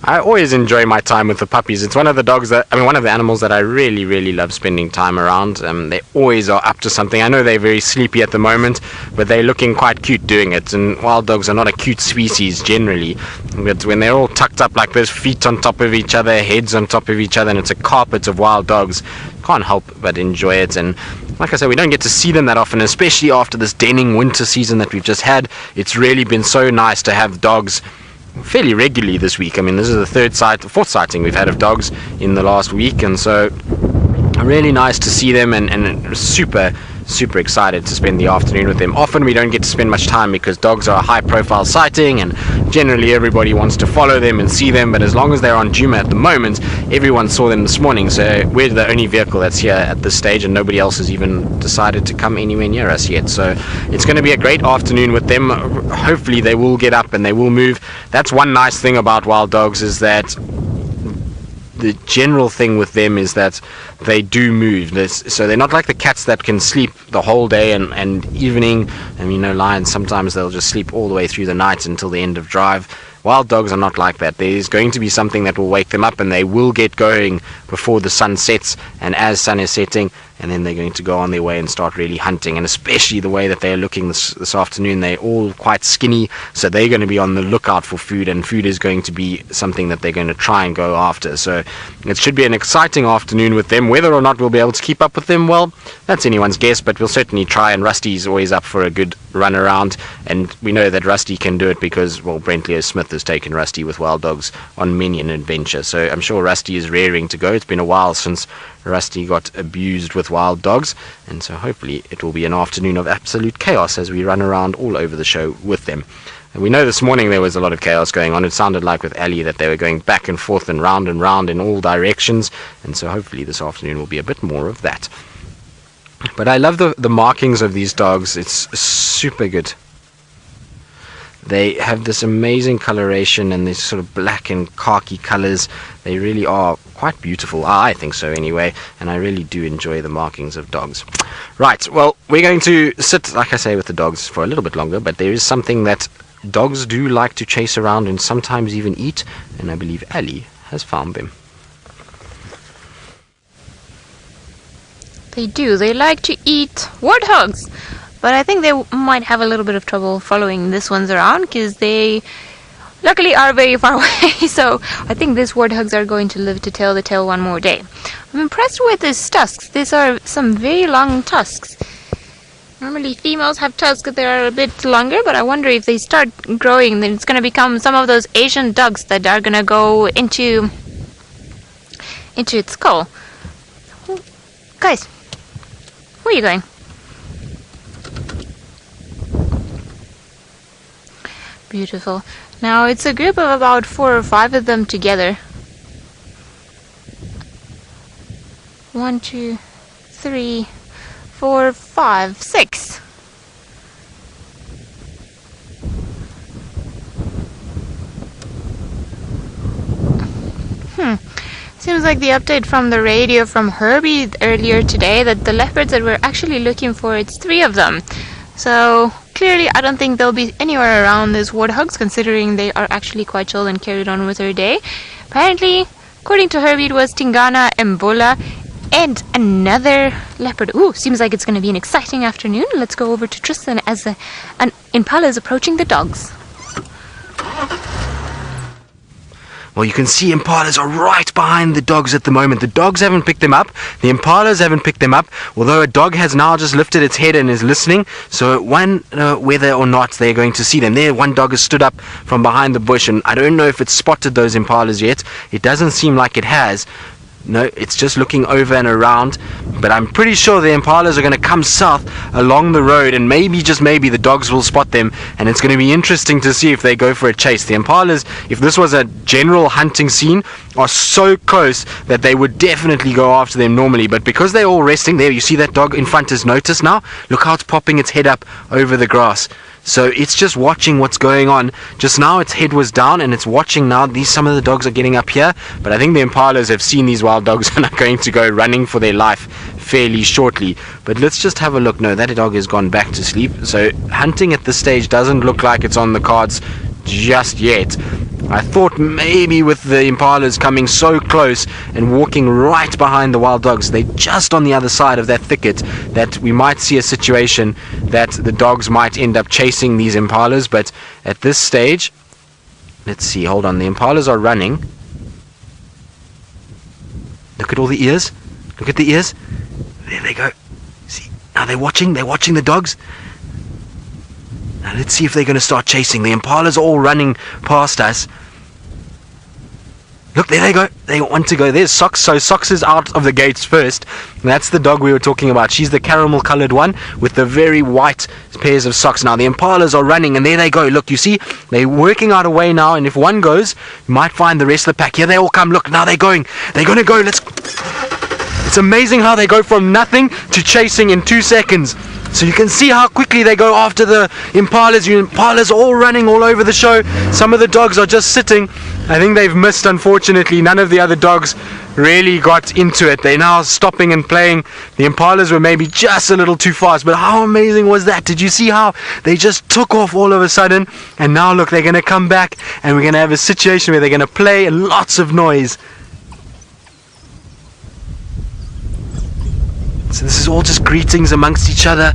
I always enjoy my time with the puppies. It's one of the animals that I really love spending time around. They always are up to something. I know they're very sleepy at the moment, but they're looking quite cute doing it. And wild dogs are not a cute species generally, but when they're all tucked up like this, feet on top of each other, heads on top of each other, and it's a carpet of wild dogs, can't help but enjoy it. And like I said, we don't get to see them that often, especially after this denning winter season that we've just had. It's really been so nice to have dogs fairly regularly this week. I mean, this is the fourth sighting we've had of dogs in the last week, and so really nice to see them, and super excited to spend the afternoon with them. Often we don't get to spend much time because dogs are a high profile sighting, and generally everybody wants to follow them and see them, but as long as they're on Djuma at the moment, everyone saw them this morning, so we're the only vehicle that's here at this stage, and nobody else has even decided to come anywhere near us yet. So it's going to be a great afternoon with them. Hopefully they will get up and they will move. That's one nice thing about wild dogs, is that the general thing with them is that they do move. So they're not like the cats that can sleep the whole day and evening. And lions, sometimes they'll just sleep all the way through the night until the end of drive. Wild dogs are not like that. There's going to be something that will wake them up, and they will get going before the sun sets, and as sun is setting, and then they're going to go on their way and start really hunting. And especially the way that they're looking this afternoon, they're all quite skinny, so they're going to be on the lookout for food, and food is going to be something that they're going to try and go after. So it should be an exciting afternoon with them. Whether or not we'll be able to keep up with them, well, that's anyone's guess, but we'll certainly try. And Rusty's always up for a good run around, and we know that Rusty can do it because, well, Brent Leo Smith has taken Rusty with wild dogs on many an adventure, so I'm sure Rusty is raring to go. It's been a while since Rusty got abused with wild dogs, and so hopefully it will be an afternoon of absolute chaos as we run around all over the show with them. And we know this morning there was a lot of chaos going on. It sounded like with Ali that they were going back and forth and round in all directions, and so hopefully this afternoon will be a bit more of that. But I love the markings of these dogs. It's super good. They have this amazing coloration and these sort of black and khaki colors. They really are quite beautiful. I think so anyway, and I really do enjoy the markings of dogs. Right, well, we're going to sit, like I say, with the dogs for a little bit longer, but there is something that dogs do like to chase around and sometimes even eat, and I believe Ali has found them. They do. They like to eat warthogs. But I think they might have a little bit of trouble following these ones around because they luckily are very far away. So I think these warthogs are going to live to tell the tale one more day. I'm impressed with these tusks. These are some very long tusks. Normally females have tusks that are a bit longer, but I wonder if they start growing, then it's going to become some of those Asian dogs that are going to go into its skull. Guys, where are you going? Beautiful. Now it's a group of about 4 or 5 of them together. 1, 2, 3, 4, 5, 6. Seems like the update from the radio from Herbie earlier today that the leopards that we're actually looking for, it's 3 of them. So clearly I don't think they'll be anywhere around these warthogs, considering they are actually quite chill and carried on with their day. Apparently, according to Herbie, it was Tingana, Mbola, and another leopard. Ooh, seems like it's going to be an exciting afternoon. Let's go over to Tristan as an Impala is approaching the dogs. Well, you can see Impalas are right behind the dogs at the moment. The dogs haven't picked them up. The Impalas haven't picked them up, although a dog has now just lifted its head and is listening. So whether or not they're going to see them. There, one dog has stood up from behind the bush, and I don't know if it's spotted those Impalas yet. It doesn't seem like it has. No, it's just looking over and around, but I'm pretty sure the Impalas are going to come south along the road, and maybe, just maybe, the dogs will spot them, and it's going to be interesting to see if they go for a chase. The Impalas, if this was a general hunting scene, are so close that they would definitely go after them normally, but because they're all resting, there, you see that dog in front is noticed now? Look how it's popping its head up over the grass. So it's just watching what's going on. Just now its head was down and it's watching now. Some of the dogs are getting up here, but I think the Impalas have seen these wild dogs and are going to go running for their life fairly shortly. But let's just have a look. No, that dog has gone back to sleep. So hunting at this stage doesn't look like it's on the cards just yet. I thought maybe with the Impalas coming so close and walking right behind the wild dogs, they're just on the other side of that thicket, that we might see a situation that the dogs might end up chasing these Impalas. But at this stage, let's see, hold on, the Impalas are running. Look at all the ears. Look at the ears. There they go. See, now they're watching the dogs. Now let's see if they're going to start chasing. The Impalas are all running past us. Look, there they go. They want to go. There's Socks. So Socks is out of the gates first. That's the dog we were talking about. She's the caramel colored one with the very white pairs of socks. Now the Impalas are running, and there they go. Look, you see, they're working out a way now, and if one goes, you might find the rest of the pack. Here they all come. Look, now they're going. They're going to go. It's amazing how they go from nothing to chasing in 2 seconds. So you can see how quickly they go after the Impalas. Impalas are all running all over the show. Some of the dogs are just sitting. I think they've missed, unfortunately. None of the other dogs really got into it. They're now stopping and playing. The Impalas were maybe just a little too fast, but how amazing was that? Did you see how they just took off all of a sudden? And now look, they're going to come back and we're going to have a situation where they're going to play and lots of noise. So this is all just greetings amongst each other.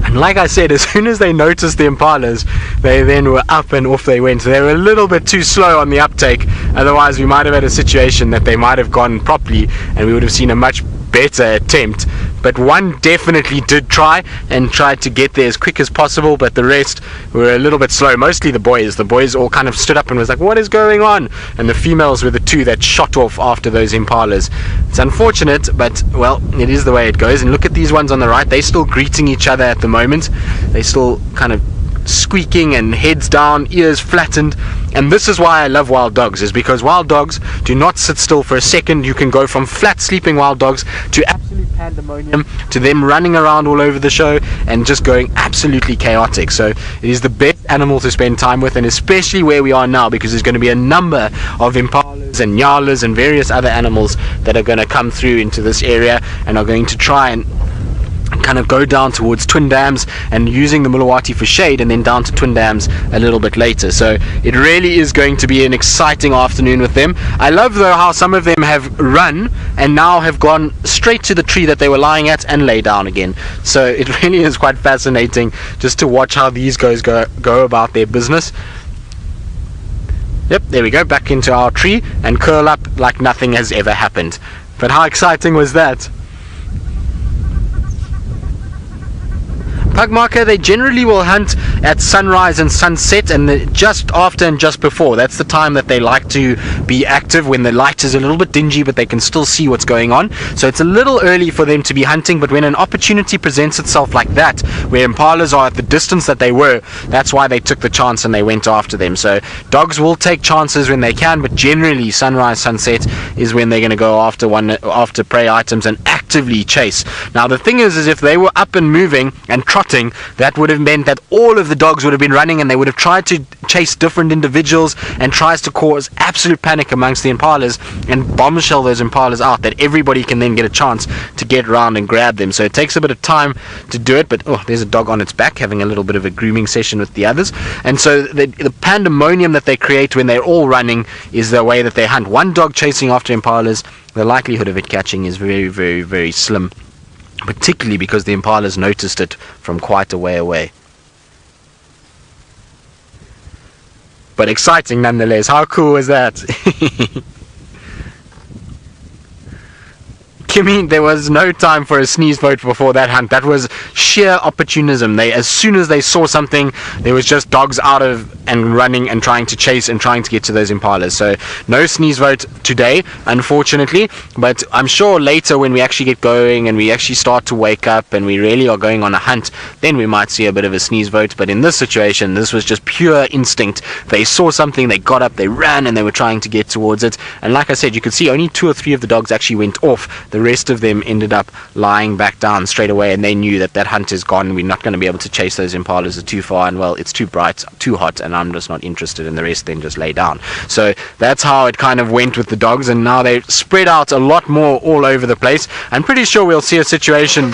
And like I said, as soon as they noticed the Impalas, they then were up and off they went. They were a little bit too slow on the uptake. Otherwise, we might have had a situation that they might have gone properly and we would have seen a much better attempt. But one definitely did try and tried to get there as quick as possible, but the rest were a little bit slow. Mostly the boys. The boys all kind of stood up and was like, what is going on? And the females were the two that shot off after those Impalas. It's unfortunate, but well, it is the way it goes. And look at these ones on the right. They're still greeting each other at the moment. They still kind of squeaking and heads down, ears flattened. And this is why I love wild dogs, is because wild dogs do not sit still for a second. You can go from flat sleeping wild dogs to absolute pandemonium, to them running around all over the show and just going absolutely chaotic. So it is the best animal to spend time with, and especially where we are now, because there's going to be a number of impalas and nyalas and various other animals that are going to come through into this area and are going to try and kind of go down towards Twin Dams and using the Mulawati for shade, and then down to Twin Dams a little bit later. So it really is going to be an exciting afternoon with them. I love though how some of them have run and now have gone straight to the tree that they were lying at and lay down again. So it really is quite fascinating just to watch how these guys go about their business. Yep, there we go, back into our tree and curl up like nothing has ever happened. But how exciting was that? Pugmarker, they generally will hunt at sunrise and sunset, and just after and just before. That's the time that they like to be active, when the light is a little bit dingy but they can still see what's going on. So it's a little early for them to be hunting, but when an opportunity presents itself like that, where impalas are at the distance that they were, that's why they took the chance and they went after them. So dogs will take chances when they can, but generally sunrise, sunset is when they're going to go after prey items and actively chase. Now the thing is if they were up and moving and trotting, that would have meant that all of the dogs would have been running and they would have tried to chase different individuals and tries to cause absolute panic amongst the impalas and bombshell those impalas out, that everybody can then get a chance to get around and grab them. So it takes a bit of time to do it, but oh, there's a dog on its back having a little bit of a grooming session with the others. And so the pandemonium that they create when they're all running is the way that they hunt. One dog chasing after impalas, the likelihood of it catching is very, very, very slim, particularly because the impalas noticed it from quite a way away. But exciting nonetheless. How cool was that? Kimmy, there was no time for a sneeze vote before that hunt. That was sheer opportunism. As soon as they saw something, there was just dogs out of and running and trying to chase and trying to get to those impalas. So no sneeze vote today, unfortunately, but I'm sure later when we actually get going and we actually start to wake up and we really are going on a hunt, then we might see a bit of a sneeze vote. But in this situation, this was just pure instinct. They saw something, they got up, they ran, and they were trying to get towards it. And like I said, you could see only 2 or 3 of the dogs actually went off. The rest of them ended up lying back down straight away, and they knew that that hunt is gone. We're not going to be able to chase those impalas too far, and well, it's too bright, too hot, and I'm just not interested, and the rest then just lay down. So that's how it kind of went with the dogs, and now they've spread out a lot more all over the place. I'm pretty sure we'll see a situation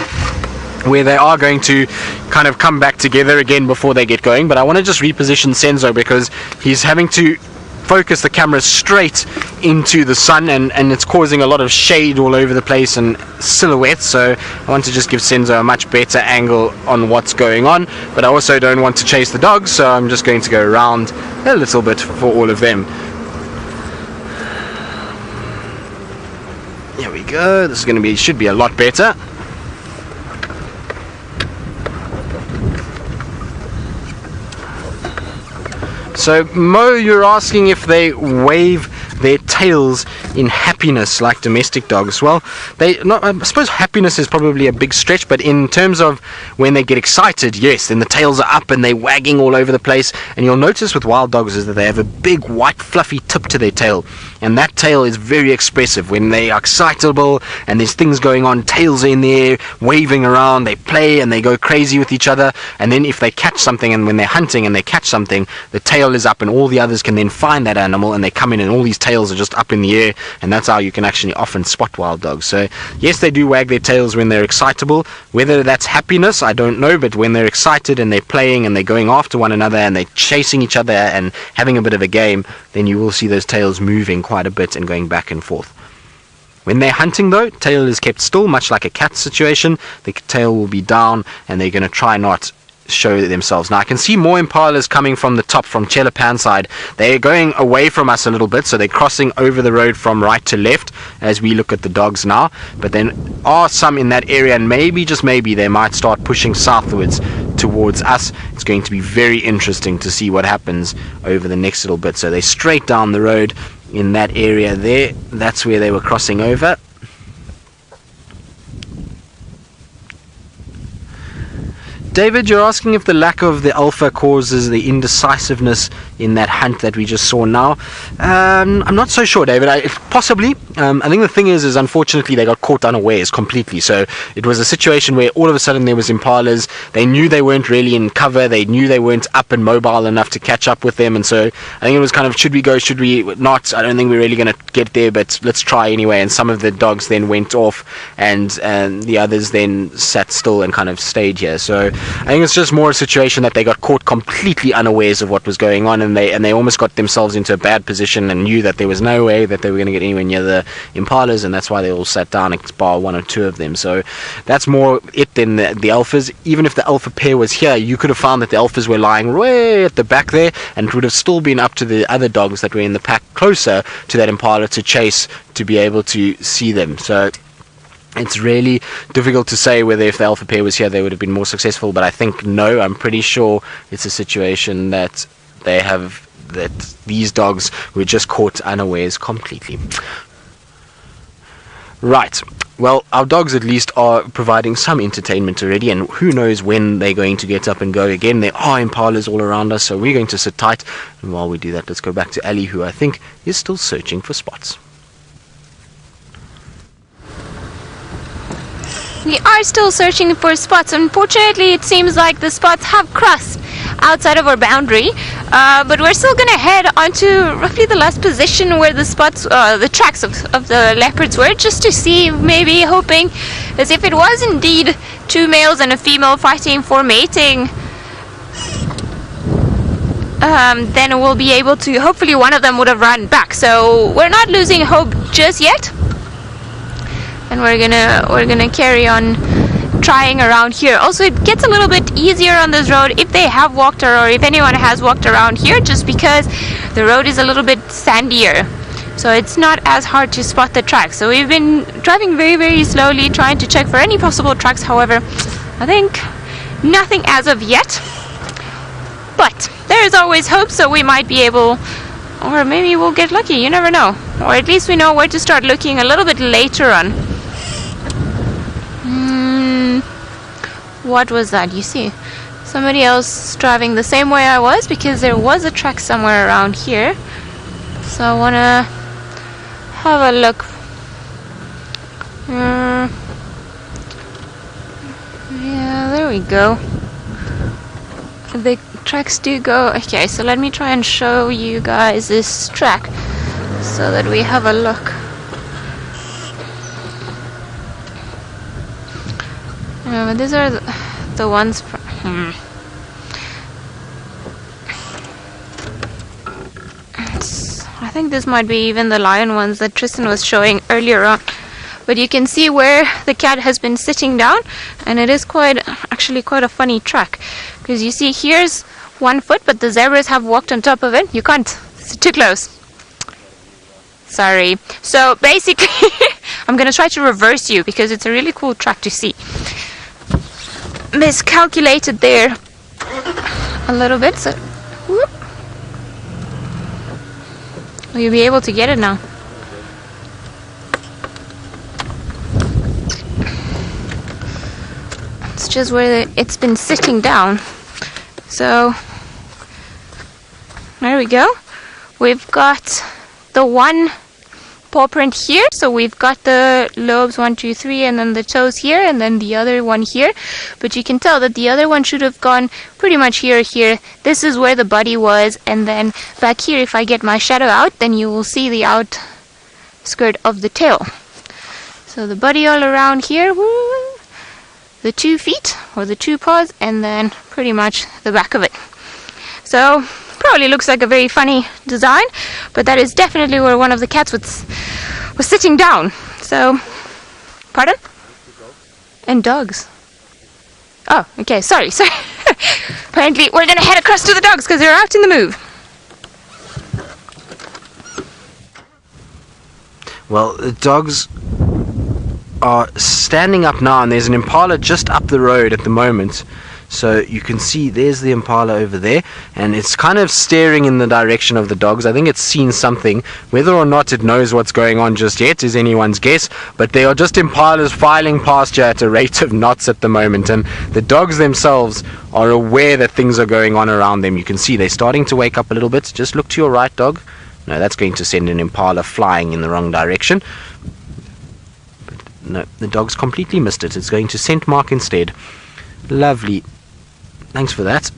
where they are going to kind of come back together again before they get going. But I want to just reposition Senzo because he's having to focus the camera straight into the sun, and it's causing a lot of shade all over the place and silhouettes. So I want to just give Senzo a much better angle on what's going on, but I also don't want to chase the dogs, so I'm just going to go around a little bit for all of them. Here we go. This is should be a lot better. So Mo, you're asking if they wave their tails in happiness like domestic dogs. Well, I suppose happiness is probably a big stretch, but in terms of when they get excited, yes, then the tails are up and they're wagging all over the place. And you'll notice with wild dogs is that they have a big white fluffy tip to their tail. and that tail is very expressive. When they are excitable and there's things going on, tails are in the air, waving around, they play and they go crazy with each other. And then if they catch something, and when they're hunting and they catch something, the tail is up and all the others can then find that animal, and they come in and all these tails are just up in the air, and that's how you can actually often spot wild dogs. So yes, they do wag their tails when they're excitable. Whether that's happiness, I don't know, but when they're excited and they're playing and they're going after one another and they're chasing each other and having a bit of a game, then you will see those tails moving quite a bit and going back and forth. When they're hunting though, tail is kept still, much like a cat situation. The tail will be down and they're going to try not show themselves. Now I can see more impalas coming from the top, from Chelapan side. They're going away from us a little bit, so they're crossing over the road from right to left as we look at the dogs now. But then are some in that area, and maybe, just maybe, they might start pushing southwards towards us. It's going to be very interesting to see what happens over the next little bit. So they're straight down the road in that area there. That's where they were crossing over. David, you're asking if the lack of the alpha causes the indecisiveness in that hunt that we just saw now. I'm not so sure, David. Possibly. I think the thing is unfortunately they got caught unawares completely. So it was a situation where all of a sudden there was impalas. They knew they weren't really in cover. They knew they weren't up and mobile enough to catch up with them. And so I think it was kind of, should we go, should we not? I don't think we're really going to get there, but let's try anyway. And some of the dogs then went off, and the others then sat still and kind of stayed here. So I think it's just more a situation that they got caught completely unawares of what was going on, and they almost got themselves into a bad position and knew that there was no way that they were going to get anywhere near the impalas, and that's why they all sat down, bar one or two of them. So that's more it than the alphas. Even if the alpha pair was here, you could have found that the alphas were lying way at the back there, and it would have still been up to the other dogs that were in the pack closer to that impala to chase, to be able to see them. So it's really difficult to say whether if the alpha pair was here they would have been more successful, but I think no, I'm pretty sure it's a situation that they have, that these dogs were just caught unawares completely. Right, well, our dogs at least are providing some entertainment already, and who knows when they're going to get up and go again. There are impalas all around us, so we're going to sit tight, and while we do that, let's go back to Ali, who I think is still searching for spots. We are still searching for spots. Unfortunately, it seems like the spots have crossed outside of our boundary, but we're still going to head onto roughly the last position where the spots, the tracks of the leopards were, just to see, maybe hoping as if it was indeed two males and a female fighting for mating. Then we'll be able to, hopefully one of them would have run back. So we're not losing hope just yet. And we're gonna carry on trying around here. Also, it gets a little bit easier on this road if they have walked, or if anyone has walked around here, just because the road is a little bit sandier, so it's not as hard to spot the tracks. So we've been driving very, very slowly, trying to check for any possible tracks. However, I think nothing as of yet, but there is always hope, so we might be able, or maybe we'll get lucky, you never know. Or at least we know where to start looking a little bit later on. What was that? You see somebody else driving the same way I was, because there was a track somewhere around here. So I want to have a look. Yeah, there we go. The tracks do go. Okay, so let me try and show you guys this track so that we have a look. But these are the ones. I think this might be even the lion ones that Tristan was showing earlier on. But you can see where the cat has been sitting down, and it is actually quite a funny track, because you see here's 1 foot, but the zebras have walked on top of it. You can't. It's too close. Sorry. So basically, I'm gonna try to reverse you because it's a really cool track to see. Miscalculated there a little bit, so whoop. Will you be able to get it now? It's just where it's been sitting down. So there we go. We've got the one paw print here. So we've got the lobes 1, 2, 3, and then the toes here, and then the other one here. But you can tell that the other one should have gone pretty much here. This is where the body was, and then back here, if I get my shadow out, then you will see the outskirt of the tail. So the body all around here, the 2 feet or the 2 paws, and then pretty much the back of it. So probably looks like a very funny design, but that is definitely where one of the cats was sitting down. So, pardon? And dogs. Oh, okay, sorry. Apparently we're gonna head across to the dogs because they're out in the move. Well, the dogs are standing up now, and there's an Impala just up the road at the moment. So you can see there's the Impala over there, and it's kind of staring in the direction of the dogs. I think it's seen something. Whether or not it knows what's going on just yet is anyone's guess, but they are just Impalas filing past you at a rate of knots at the moment, and the dogs themselves are aware that things are going on around them. You can see they're starting to wake up a little bit. Just look to your right, dog. No, that's going to send an Impala flying in the wrong direction. But no, the dog's completely missed it. It's going to scent mark instead. Lovely. Thanks for that.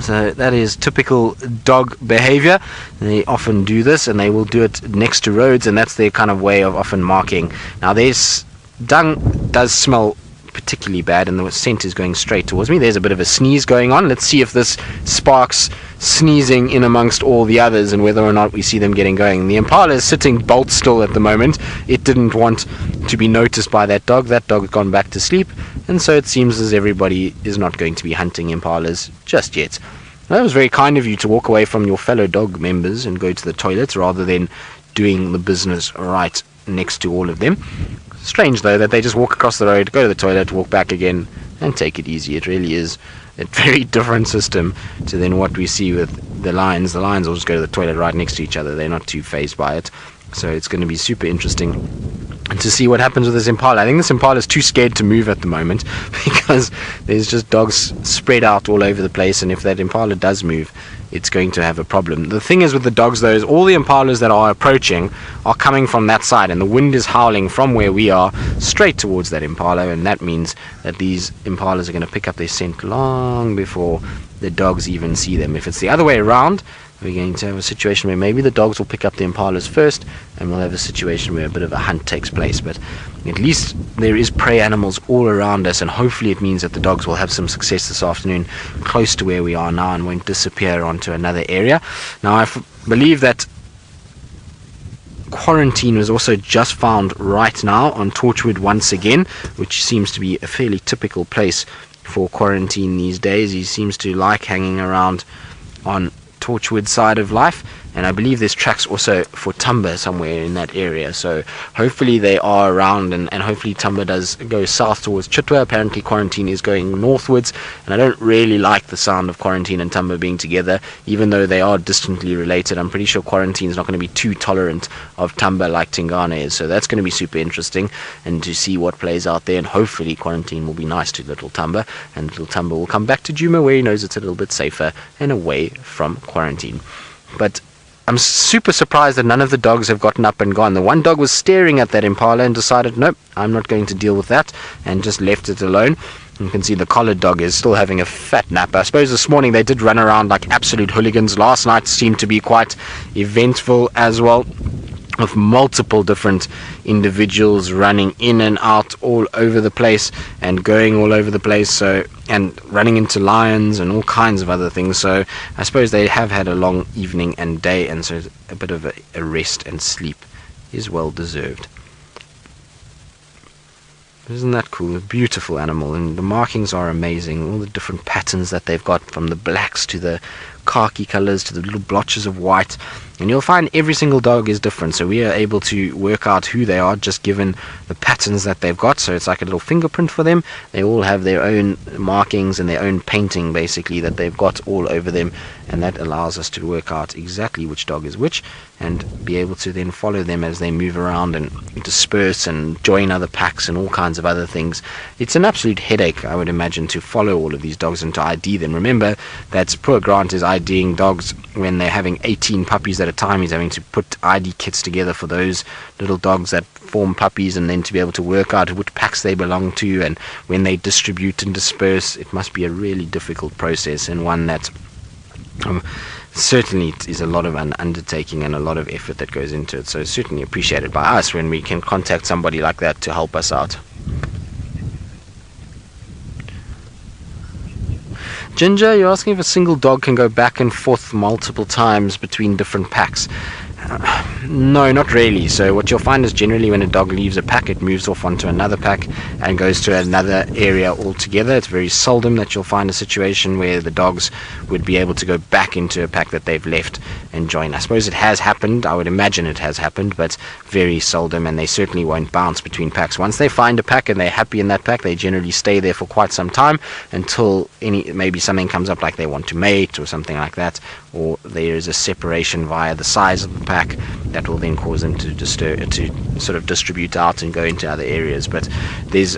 So that is typical dog behavior. They often do this, and they will do it next to roads, and that's their kind of way of often marking. Now, there's dung does smell particularly bad, and the scent is going straight towards me. There's a bit of a sneeze going on. Let's see if this sparks sneezing in amongst all the others, and whether or not we see them getting going. The Impala is sitting bolt still at the moment. It didn't want to be noticed by that dog. That dog had gone back to sleep, and so it seems as everybody is not going to be hunting Impalas just yet. That was very kind of you to walk away from your fellow dog members and go to the toilet rather than doing the business right next to all of them. Strange though that they just walk across the road, go to the toilet, walk back again, and take it easy. It really is a very different system to then what we see with the lions. The lions will just go to the toilet right next to each other. They're not too fazed by it. So it's going to be super interesting to see what happens with this Impala. I think this Impala is too scared to move at the moment because there's just dogs spread out all over the place, and if that Impala does move, it's going to have a problem. The thing is with the dogs though, is all the Impalas that are approaching are coming from that side, and the wind is howling from where we are straight towards that Impala, and that means that these Impalas are going to pick up their scent long before the dogs even see them. If it's the other way around, we're going to have a situation where maybe the dogs will pick up the Impalas first, and we'll have a situation where a bit of a hunt takes place. But at least there is prey animals all around us, and hopefully it means that the dogs will have some success this afternoon close to where we are now and won't disappear onto another area. Now I believe that quarantine was also just found right now on Torchwood once again, which seems to be a fairly typical place for quarantine these days. He seems to like hanging around on Torchwood side of life, and I believe there's tracks also for Tumba somewhere in that area, so hopefully they are around, and hopefully Tumba does go south towards Chitwa. Apparently quarantine is going northwards, and I don't really like the sound of quarantine and Tumba being together, even though they are distantly related. I'm pretty sure quarantine is not going to be too tolerant of Tumba like Tingane is, so that's going to be super interesting, and to see what plays out there. And hopefully quarantine will be nice to little Tumba, and little Tumba will come back to Djuma where he knows it's a little bit safer and away from quarantine. But I'm super surprised that none of the dogs have gotten up and gone. The one dog was staring at that Impala and decided, nope, I'm not going to deal with that, and just left it alone. You can see the collared dog is still having a fat nap. I suppose this morning they did run around like absolute hooligans. Last night seemed to be quite eventful as well, of multiple different individuals running in and out all over the place and going all over the place, so, and running into lions and all kinds of other things. So I suppose they have had a long evening and day, and so a bit of a rest and sleep is well deserved. Isn't that cool? A beautiful animal, and the markings are amazing. All the different patterns that they've got, from the blacks to the khaki colors to the little blotches of white, and you'll find every single dog is different, so we are able to work out who they are just given the patterns that they've got. So it's like a little fingerprint for them. They all have their own markings and their own painting basically that they've got all over them, and that allows us to work out exactly which dog is which and be able to then follow them as they move around and disperse and join other packs and all kinds of other things. It's an absolute headache, I would imagine, to follow all of these dogs and to ID them. Remember that poor Grant is IDing dogs when they're having 18 puppies that at a time. He's having to put ID kits together for those little dogs that form puppies, and then to be able to work out which packs they belong to and when they distribute and disperse. It must be a really difficult process, and one that certainly is a lot of an undertaking and a lot of effort that goes into it. So certainly appreciated by us when we can contact somebody like that to help us out. Ginger, you're asking if a single dog can go back and forth multiple times between different packs. No, not really. So what you'll find is generally when a dog leaves a pack, it moves off onto another pack and goes to another area altogether. It's very seldom that you'll find a situation where the dogs would be able to go back into a pack that they've left and join. I suppose it has happened. I would imagine it has happened, but very seldom, and they certainly won't bounce between packs. Once they find a pack and they're happy in that pack, they generally stay there for quite some time until maybe something comes up, like they want to mate or something like that, or there is a separation via the size of the pack that will then cause them to sort of distribute out and go into other areas. But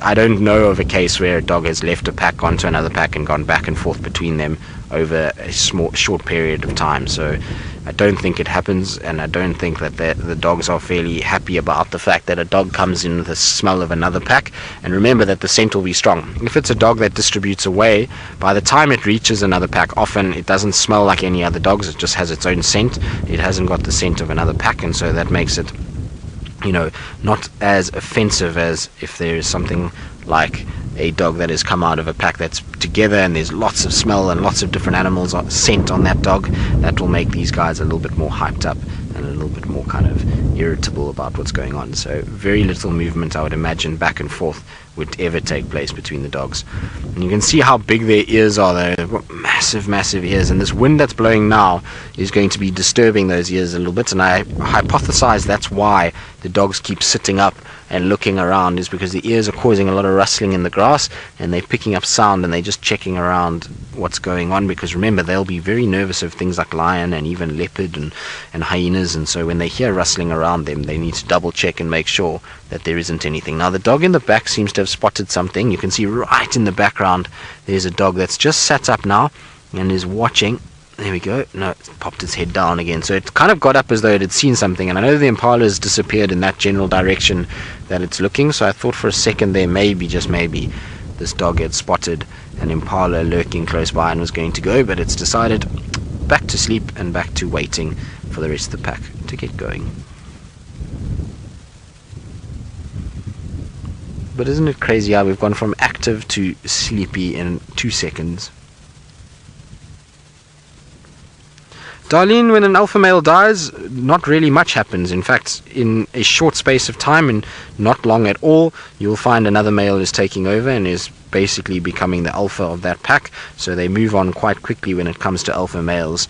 I don't know of a case where a dog has left a pack, gone to another pack, and gone back and forth between them over a short period of time. So I don't think it happens, and I don't think that the dogs are fairly happy about the fact that a dog comes in with the smell of another pack. And remember that the scent will be strong. If it's a dog that distributes away, by the time it reaches another pack, often it doesn't smell like any other dogs. It just has its own scent. It hasn't got the scent of another pack, and so that makes it, not as offensive as if there is something like a dog that has come out of a pack that's together and there's lots of smell and lots of different animals scent on that dog. That will make these guys a little bit more hyped up and a little bit more kind of irritable about what's going on. So very little movement, I would imagine, back and forth would ever take place between the dogs. And you can see how big their ears are. They've got massive ears, and this wind that's blowing now is going to be disturbing those ears a little bit, and I hypothesize that's why the dogs keep sitting up and looking around, is because the ears are causing a lot of rustling in the grass, and they're picking up sound, and they're just checking around what's going on, because remember, they'll be very nervous of things like lion and even leopard and hyenas, and so when they hear rustling around them, they need to double check and make sure that there isn't anything. Now the dog in the back seems to have spotted something. You can see right in the background there's a dog that's just sat up now and is watching. There we go. No, it's popped its head down again. So it kind of got up as though it had seen something. And I know the Impala has disappeared in that general direction that it's looking. So I thought for a second there, maybe, just maybe, this dog had spotted an Impala lurking close by and was going to go. But it's decided back to sleep and back to waiting for the rest of the pack to get going. But isn't it crazy how we've gone from active to sleepy in 2 seconds? Darlene, when an alpha male dies, not really much happens. In fact, in a short space of time, and not long at all, you'll find another male is taking over and is basically becoming the alpha of that pack. So they move on quite quickly when it comes to alpha males.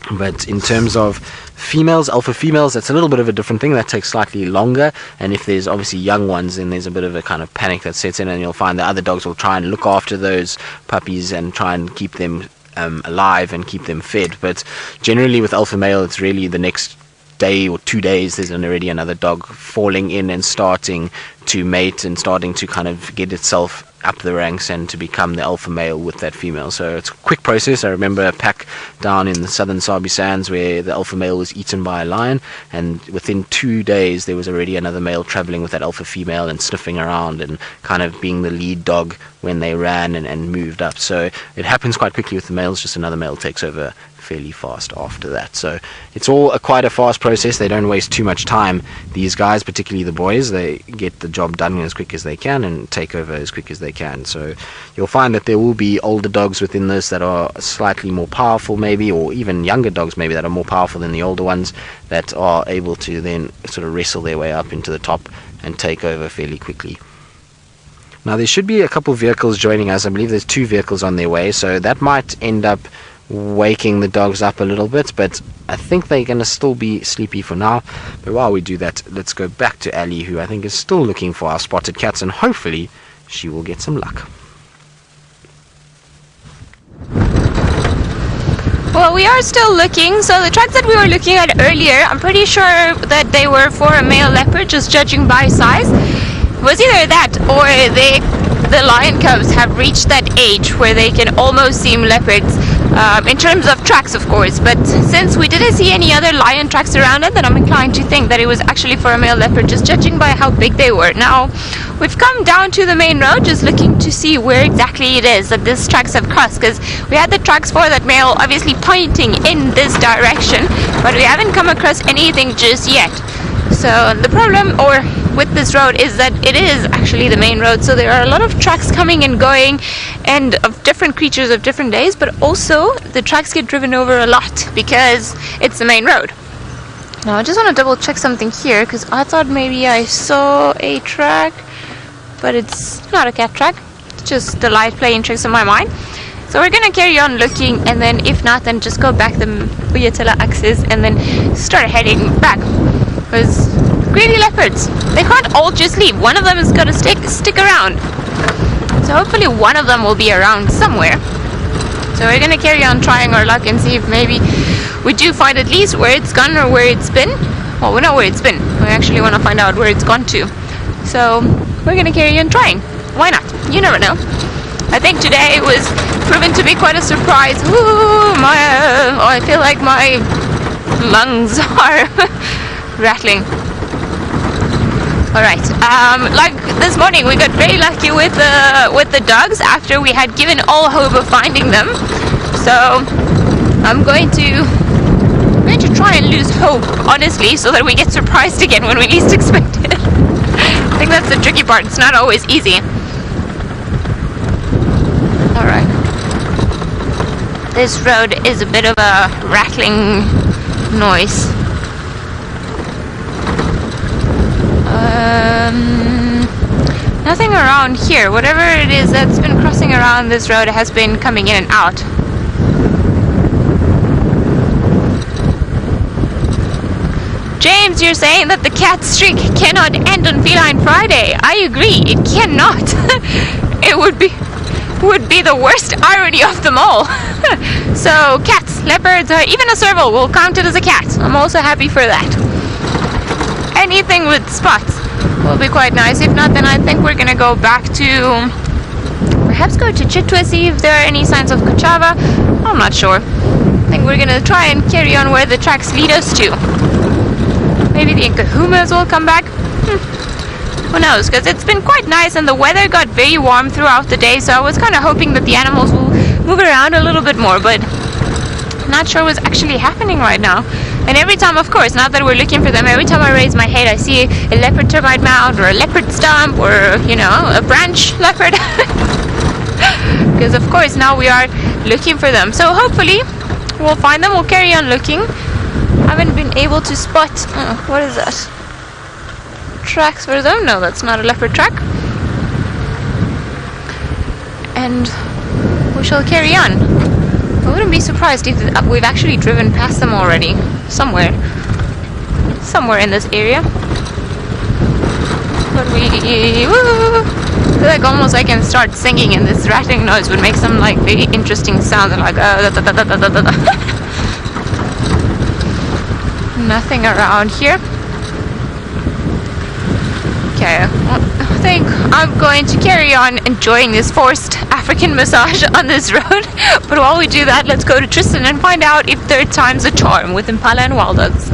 But in terms of females, alpha females, that's a little bit of a different thing. That takes slightly longer, and if there's obviously young ones, then there's a bit of a kind of panic that sets in, and you'll find the other dogs will try and look after those puppies and try and keep them alive and keep them fed. But generally with alpha male, it's really the next day or 2 days there's already another dog falling in and starting to mate and starting to kind of get itself up the ranks and to become the alpha male with that female. So it's a quick process. I remember a pack down in the southern Sabi sands where the alpha male was eaten by a lion, and within 2 days there was already another male traveling with that alpha female and sniffing around and kind of being the lead dog when they ran and moved up. So it happens quite quickly with the males, just another male takes over fairly fast after that. So it's all quite a fast process. They don't waste too much time. These guys, particularly the boys, they get the job done as quick as they can and take over as quick as they can. So you'll find that there will be older dogs within this that are slightly more powerful maybe, or even younger dogs maybe that are more powerful than the older ones, that are able to then sort of wrestle their way up into the top and take over fairly quickly. Now there should be a couple of vehicles joining us. I believe there's 2 vehicles on their way, so that might end up waking the dogs up a little bit, but I think they're going to still be sleepy for now. But while we do that, let's go back to Ali, who I think is still looking for our spotted cats, and hopefully she will get some luck. Well, we are still looking. So the tracks that we were looking at earlier, I'm pretty sure that they were for a male leopard, just judging by size. It was either that or the lion cubs have reached that age where they can almost seem leopards. in terms of tracks, of course. But since we didn't see any other lion tracks around it, then I'm inclined to think that it was actually for a male leopard, just judging by how big they were. Now, we've come down to the main road, just looking to see where exactly it is that these tracks have crossed, because we had the tracks for that male obviously pointing in this direction, but we haven't come across anything just yet. So the problem with this road is that it is actually the main road, so there are a lot of tracks coming and going, and of different creatures of different days, but also the tracks get driven over a lot because it's the main road. Now I just want to double check something here, because I thought maybe I saw a track, but it's not a cat track. It's just the light playing tricks on my mind. So we're gonna carry on looking, and then if not, then just go back the Uyatilla axis and then start heading back. Because greedy leopards, they can't all just leave. One of them is gonna stick around. So hopefully one of them will be around somewhere. So we're gonna carry on trying our luck and see if maybe we do find at least where it's gone or where it's been. Well, we know where it's been. We actually want to find out where it's gone to. So we're gonna carry on trying. Why not? You never know. I think today was proven to be quite a surprise. Ooh, I feel like my lungs are rattling. Alright, like this morning we got very lucky with the dogs after we had given all hope of finding them. So I'm going to try and lose hope, honestly, so that we get surprised again when we least expect it. I think that's the tricky part. It's not always easy. Alright. This road is a bit of a rattling noise. Nothing around here. Whatever it is that's been crossing around this road has been coming in and out. James, you're saying that the cat streak cannot end on Feline Friday. I agree, it cannot. It would be the worst irony of them all. So cats, leopards, even a serval will count it as a cat. I'm also happy for that. Anything with spots will be quite nice. If not, then I think we're gonna go back to perhaps go to Chitwa, see if there are any signs of Kuchava. I'm not sure. I think we're gonna try and carry on where the tracks lead us to. Maybe the Nkahumas will come back. Who knows, because it's been quite nice and the weather got very warm throughout the day, so I was kind of hoping that the animals will move around a little bit more, but I'm not sure what's actually happening right now. And every time, of course, now that we're looking for them, every time I raise my head I see a leopard termite mound or a leopard stump or, you know, a branch leopard. Because of course now we are looking for them. So hopefully we'll find them, we'll carry on looking. Haven't been able to spot, what is that? Tracks for them? No, that's not a leopard track. And we shall carry on. I wouldn't be surprised if we've actually driven past them already. Somewhere in this area. But I feel like almost I can start singing and this rattling noise would make some like very interesting sound and like nothing around here. Okay, well, I think I'm going to carry on enjoying this forced African massage on this road. But while we do that, let's go to Tristan and find out if third time's a charm with Impala and Warthogs.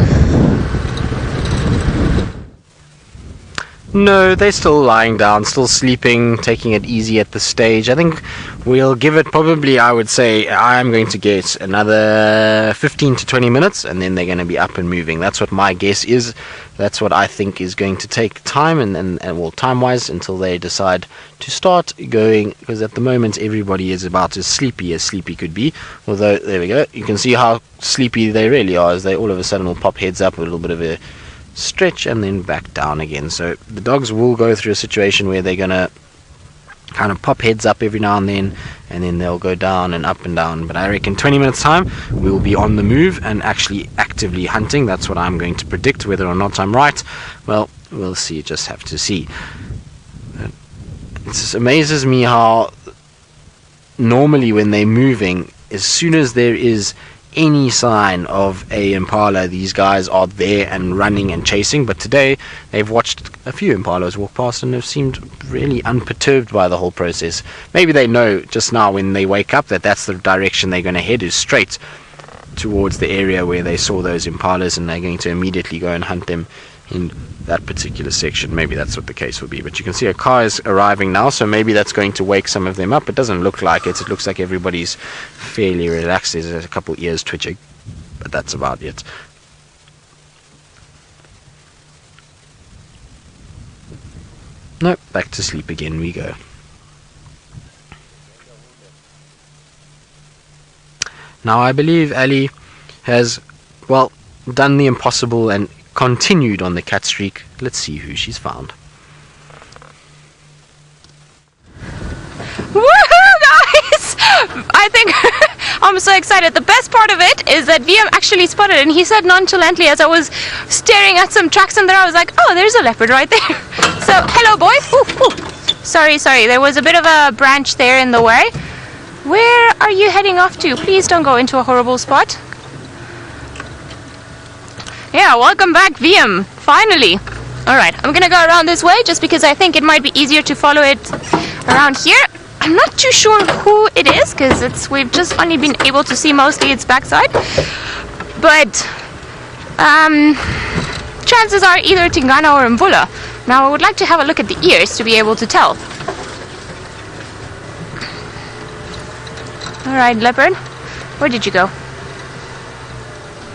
No, they're still lying down, still sleeping, taking it easy at this stage. I think we'll give it probably, I would say, I'm going to guess another 15 to 20 minutes, and then they're going to be up and moving. That's what my guess is. That's what I think is going to take time, and well, time-wise, until they decide to start going, because at the moment everybody is about as sleepy could be. Although, there we go, you can see how sleepy they really are, as they all of a sudden will pop heads up, a little bit of a stretch and then back down again. So the dogs will go through a situation where they're gonna kind of pop heads up every now and then they'll go down and up and down. But I reckon 20 minutes time we will be on the move and actually actively hunting. That's what I'm going to predict. Whether or not I'm right, well, we'll see. Just have to see. It just amazes me how normally when they're moving, as soon as there is any sign of a impala, these guys are there and running and chasing. But today they've watched a few impalas walk past and have seemed really unperturbed by the whole process. Maybe they know just now when they wake up that that's the direction they're going to head, is straight towards the area where they saw those impalas, and they're going to immediately go and hunt them in that particular section. Maybe that's what the case will be. But you can see a car is arriving now, so maybe that's going to wake some of them up. It doesn't look like it. It looks like everybody's fairly relaxed. There's a couple ears twitching, but that's about it. Nope, back to sleep again we go. Now I believe Ali has, well, done the impossible and continued on the cat streak. Let's see who she's found. Woohoo, guys! I think I'm so excited. The best part of it is that VM actually spotted, and he said nonchalantly as I was staring at some tracks in there, I was like, oh, there's a leopard right there. So, hello boys. Ooh, ooh. Sorry, there was a bit of a branch there in the way. Where are you heading off to? Please don't go into a horrible spot. Yeah, welcome back, VM. Finally. Alright, I'm gonna go around this way just because I think it might be easier to follow it around here. I'm not too sure who it is because we've just only been able to see mostly its backside. But chances are either Tingana or Mvula. Now I would like to have a look at the ears to be able to tell. Alright, leopard. Where did you go?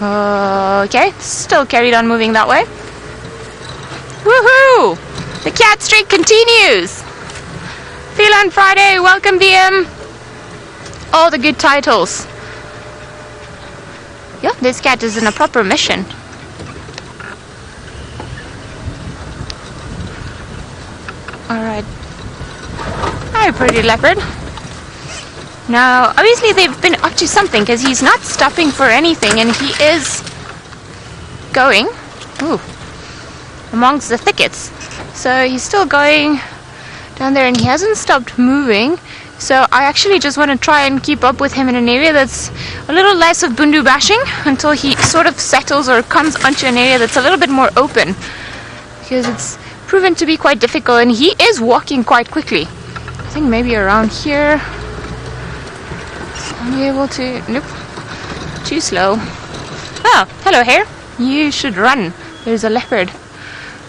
Okay, still carried on moving that way. Woohoo! The cat streak continues! Feline Friday, welcome VM! All the good titles. Yeah, this cat is in a proper mission. Alright. Hi, pretty leopard. Now, obviously they've been up to something because he's not stopping for anything, and he is going amongst the thickets. So he's still going down there and he hasn't stopped moving. So I actually just want to try and keep up with him in an area that's a little less of bundu bashing until he sort of settles or comes onto an area that's a little bit more open, because it's proven to be quite difficult, and he is walking quite quickly. I think maybe around here I'll be able to... Nope. Too slow. Oh, hello hare. You should run. There's a leopard.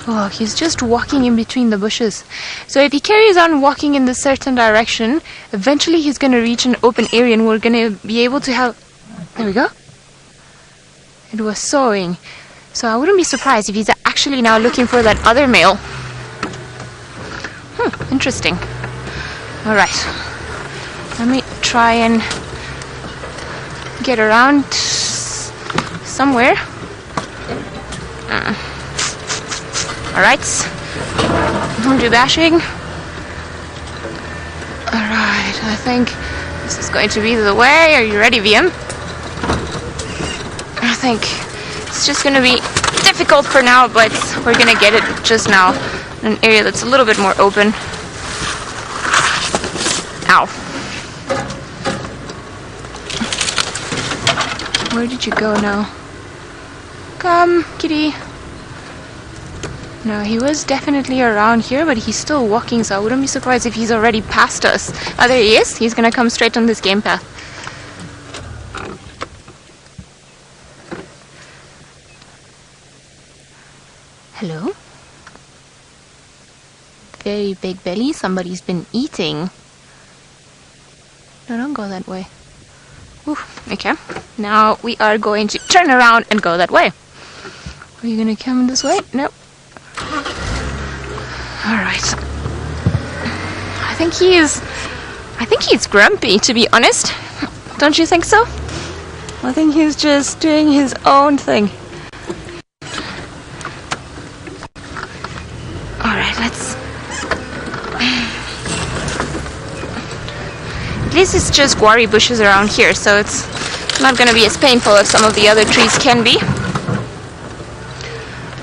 Oh, he's just walking in between the bushes. So if he carries on walking in this certain direction, eventually he's going to reach an open area and we're going to be able to have... There we go. It was sawing. So I wouldn't be surprised if he's actually now looking for that other male. Interesting. Alright. Let me try and get around somewhere. Alright. Bundu bashing. Alright, I think this is going to be the way. Are you ready, VM? I think it's just going to be difficult for now, but we're going to get it just now in an area that's a little bit more open. Ow. Where did you go now? Come, kitty. No, he was definitely around here, but he's still walking, so I wouldn't be surprised if he's already past us. Oh, there he is. He's gonna come straight on this game path. Hello? Very big belly. Somebody's been eating. No, don't go that way. Ooh, okay. Now we are going to turn around and go that way. Are you gonna come this way? Nope. Alright. I think he's grumpy, to be honest. Don't you think so? I think he's just doing his own thing. Alright, let's... At least it's just guari bushes around here, so it's not going to be as painful as some of the other trees can be.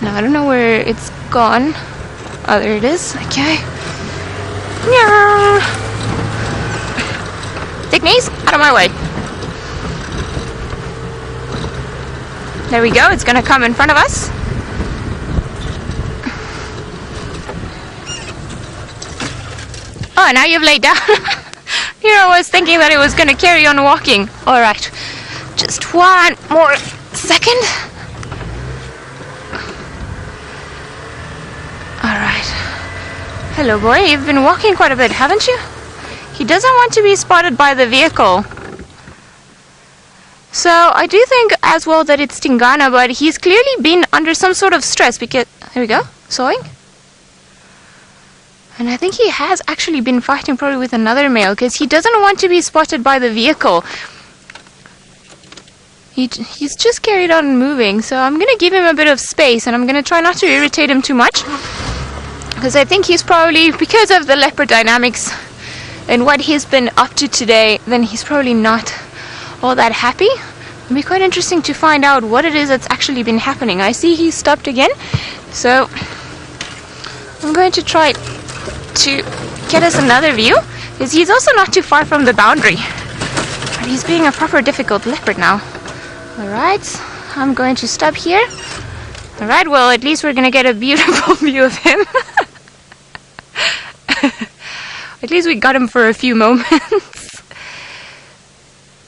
Now, I don't know where it's gone. Oh, there it is. Okay. Thick knees, out of my way. There we go, it's gonna come in front of us. Oh, now you've laid down. Here I was thinking that it was gonna carry on walking. Alright, just one more second. Alright. Hello boy, you've been walking quite a bit, haven't you? He doesn't want to be spotted by the vehicle. So I do think as well that it's Tingana, but he's clearly been under some sort of stress because... Here we go, sawing. And I think he has actually been fighting probably with another male because he doesn't want to be spotted by the vehicle. He's just carried on moving, so I'm going to give him a bit of space and I'm going to try not to irritate him too much. Because I think he's probably, because of the leopard dynamics and what he's been up to today, then he's probably not all that happy. It'll be quite interesting to find out what it is that's actually been happening. I see he's stopped again, so I'm going to try to get us another view, because he's also not too far from the boundary, but he's being a proper difficult leopard now. Alright, I'm going to stop here. Alright, well at least we're going to get a beautiful view of him. At least we got him for a few moments.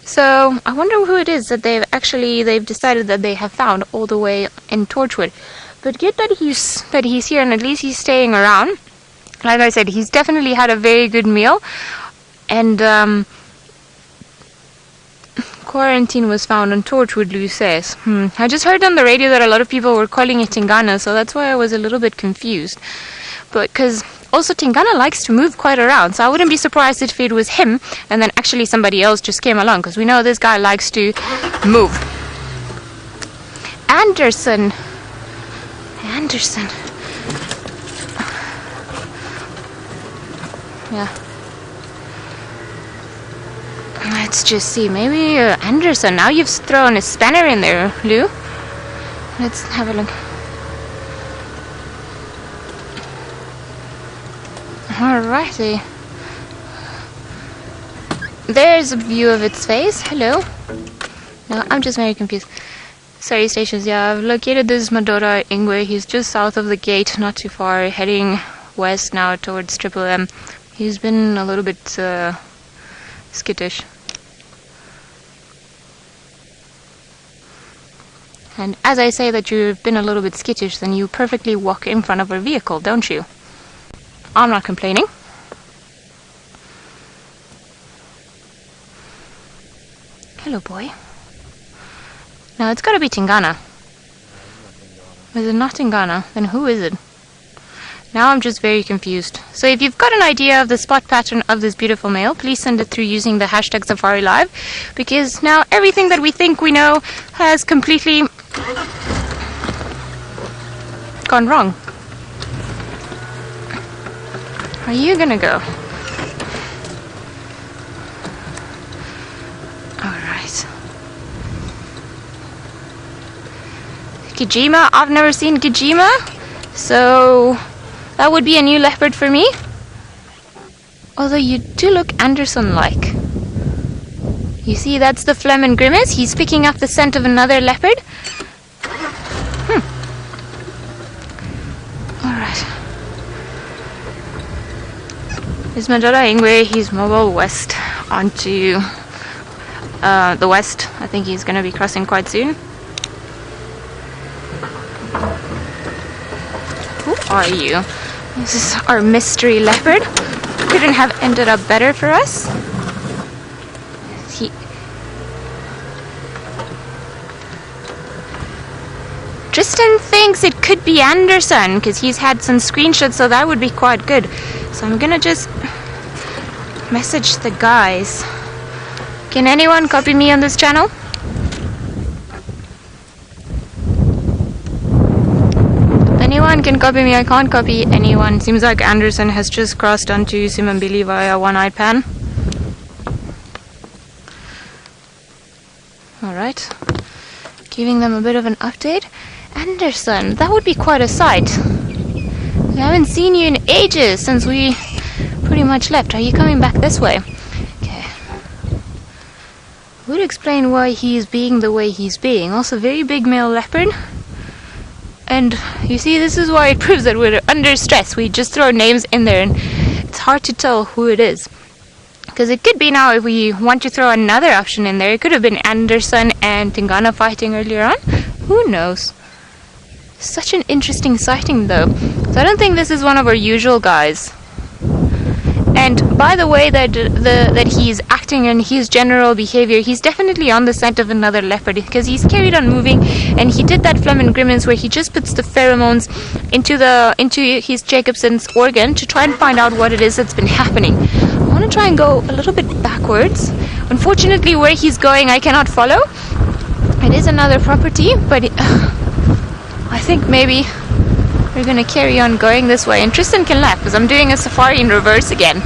So I wonder who it is that they've decided that they have found all the way in Torchwood. But good that he's here and at least he's staying around. Like I said, he's definitely had a very good meal, and quarantine was found on Torchwood, Lou says. I just heard on the radio that a lot of people were calling it Tingana, so that's why I was a little bit confused. But because also Tingana likes to move quite around, so I wouldn't be surprised if it was him and then actually somebody else just came along, because we know this guy likes to move. Anderson. Yeah. Let's just see. Maybe Anderson. Now you've thrown a spanner in there, Lou. Let's have a look. Alrighty. There's a view of its face. Hello. No, I'm just very confused. Sorry, stations. Yeah, I've located this Madora Ingwe. He's just south of the gate, not too far, heading west now towards Triple M. He's been a little bit skittish. And as I say that you've been a little bit skittish, then you perfectly walk in front of a vehicle, don't you? I'm not complaining. Hello, boy. Now it's gotta be Tingana. Is it not Tingana? Then who is it? Now I'm just very confused. So if you've got an idea of the spot pattern of this beautiful male, please send it through using the hashtag #SafariLive, because now everything that we think we know has completely gone wrong. Are you gonna go? Alright. Gijima, I've never seen Gijima, so that would be a new leopard for me. Although you do look Anderson-like. You see, that's the phlegm and grimace. He's picking up the scent of another leopard. Alright. This Madora Ingwe, he's mobile west onto the west. I think he's going to be crossing quite soon. Who are you? This is our mystery leopard. Couldn't have ended up better for us. Tristan thinks it could be Anderson because he's had some screenshots, so that would be quite good. So I'm gonna just message the guys. Can anyone copy me on this channel? Anyone can copy me. I can't copy anyone. Seems like Anderson has just crossed onto Simambili via One-Eyed Pan. Alright. Giving them a bit of an update. Anderson, that would be quite a sight. We haven't seen you in ages since we pretty much left. Are you coming back this way? Okay. would explain why he's being the way he's being. Also very big male leopard. And you see, this is why it proves that we're under stress. We just throw names in there and it's hard to tell who it is. Because it could be now, if we want to throw another option in there, it could have been Anderson and Tingana fighting earlier on. Who knows? Such an interesting sighting though. So I don't think this is one of our usual guys. And by the way that he's acting and his general behavior, he's definitely on the scent of another leopard, because he's carried on moving, and he did that Flehmen Grimmins where he just puts the pheromones into his Jacobson's organ to try and find out what it is that's been happening. I want to try and go a little bit backwards. Unfortunately, where he's going I cannot follow. It is another property, but I think maybe we're going to carry on going this way, and Tristan can laugh because I'm doing a safari in reverse again,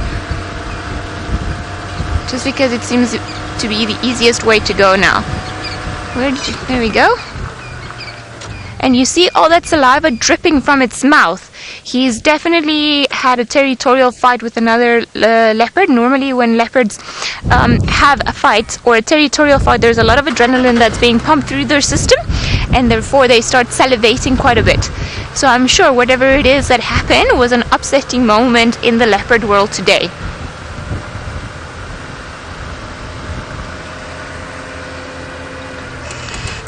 just because it seems to be the easiest way to go now. There we go. And you see all that saliva dripping from its mouth. He's definitely had a territorial fight with another leopard. Normally when leopards have a fight or a territorial fight, there's a lot of adrenaline that's being pumped through their system, and therefore they start salivating quite a bit. So I'm sure whatever it is that happened was an upsetting moment in the leopard world today.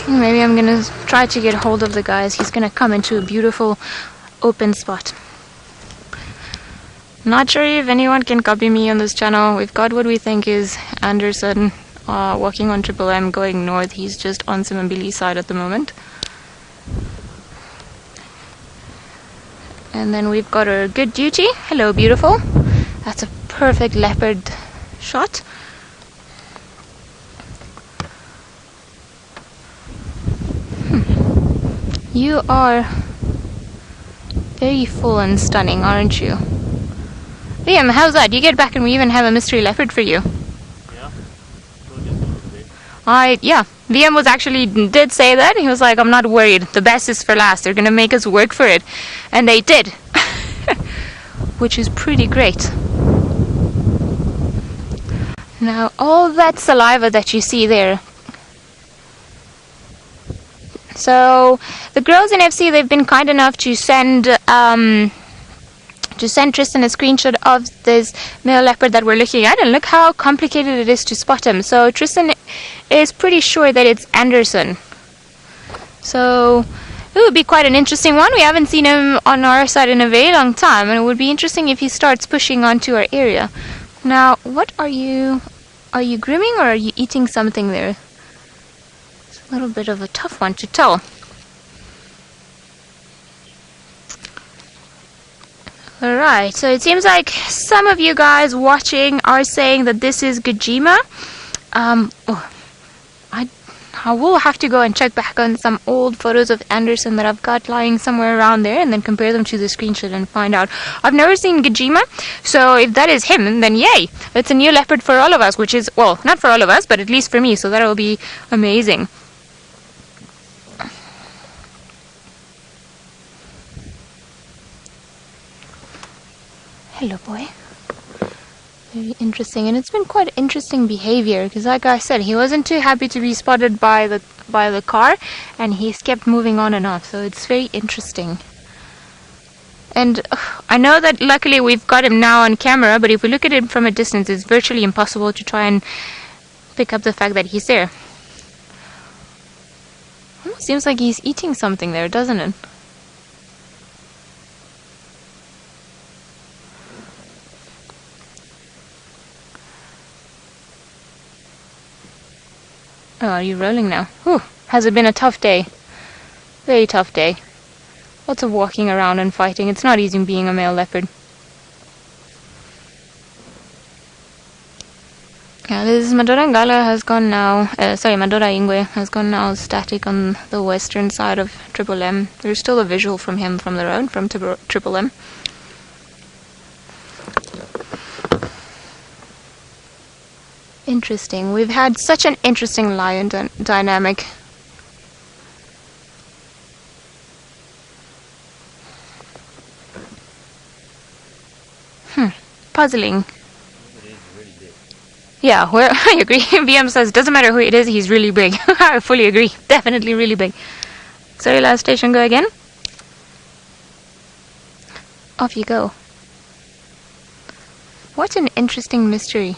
Maybe I'm gonna try to get hold of the guy as he's gonna come into a beautiful open spot. Not sure if anyone can copy me on this channel. We've got what we think is Anderson walking on Triple M going north. He's just on Simambili's side at the moment. And then we've got our good duty. Hello, beautiful. That's a perfect leopard shot. You are very full and stunning, aren't you? Liam, how's that? You get back and we even have a mystery leopard for you. Yeah. Liam did say that. He was like, I'm not worried. The best is for last. They're going to make us work for it. And they did. Which is pretty great. Now, all that saliva that you see there. So, the girls in FC, they've been kind enough to send Tristan a screenshot of this male leopard that we're looking at, and look how complicated it is to spot him. So Tristan is pretty sure that it's Anderson. So it would be quite an interesting one. We haven't seen him on our side in a very long time, and it would be interesting if he starts pushing onto our area. Now, what are you grooming or are you eating something there? It's a little bit of a tough one to tell. Alright, so it seems like some of you guys watching are saying that this is Gijima. I will have to go and check back on some old photos of Anderson that I've got lying somewhere around there and then compare them to the screenshot and find out. I've never seen Gijima, so if that is him, then yay! It's a new leopard for all of us, which is, well, not for all of us, but at least for me, so that will be amazing. Hello, boy. Very interesting, and it's been quite interesting behavior because, like I said, he wasn't too happy to be spotted by the car, and he's kept moving on and off. So it's very interesting. And I know that luckily we've got him now on camera, but if we look at him from a distance, it's virtually impossible to try and pick up the fact that he's there. Almost seems like he's eating something there, doesn't it? Oh, are you rolling now? Whew. Has it been a tough day? Very tough day. Lots of walking around and fighting. It's not easy being a male leopard. Yeah, this is Madora Ngala has gone now, Madora Ingwe has gone now static on the western side of Triple M. There's still a visual from him from the road, from Triple M. Interesting. We've had such an interesting lion dynamic. Puzzling. Yeah, well, I agree. BM says, doesn't matter who it is, he's really big. I fully agree. Definitely really big. Sorry, last station, go again. Off you go. What an interesting mystery.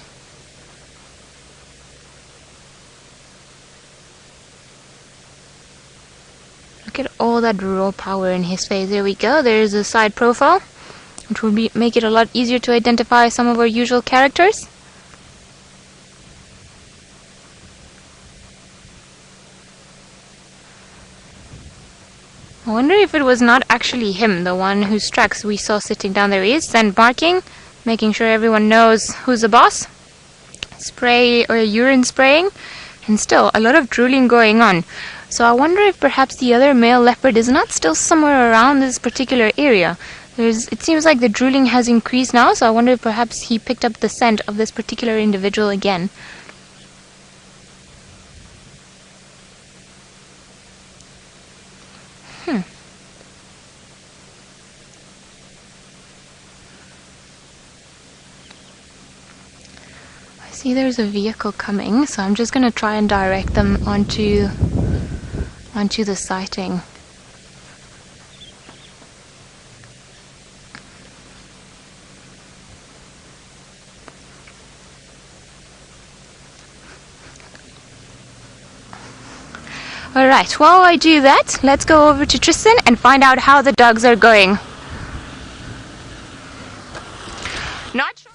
Look at all that raw power in his face. There we go. There's a side profile, which will make it a lot easier to identify some of our usual characters. I wonder if it was not actually him, the one whose tracks we saw sitting down there. He is, and barking, making sure everyone knows who's the boss. Spray or urine spraying, and still a lot of drooling going on. So I wonder if perhaps the other male leopard is not still somewhere around this particular area. It seems like the drooling has increased now, so I wonder if perhaps he picked up the scent of this particular individual again. See, there's a vehicle coming, so I'm just going to try and direct them onto the sighting. Alright, while I do that, let's go over to Tristan and find out how the dogs are going. Not sure.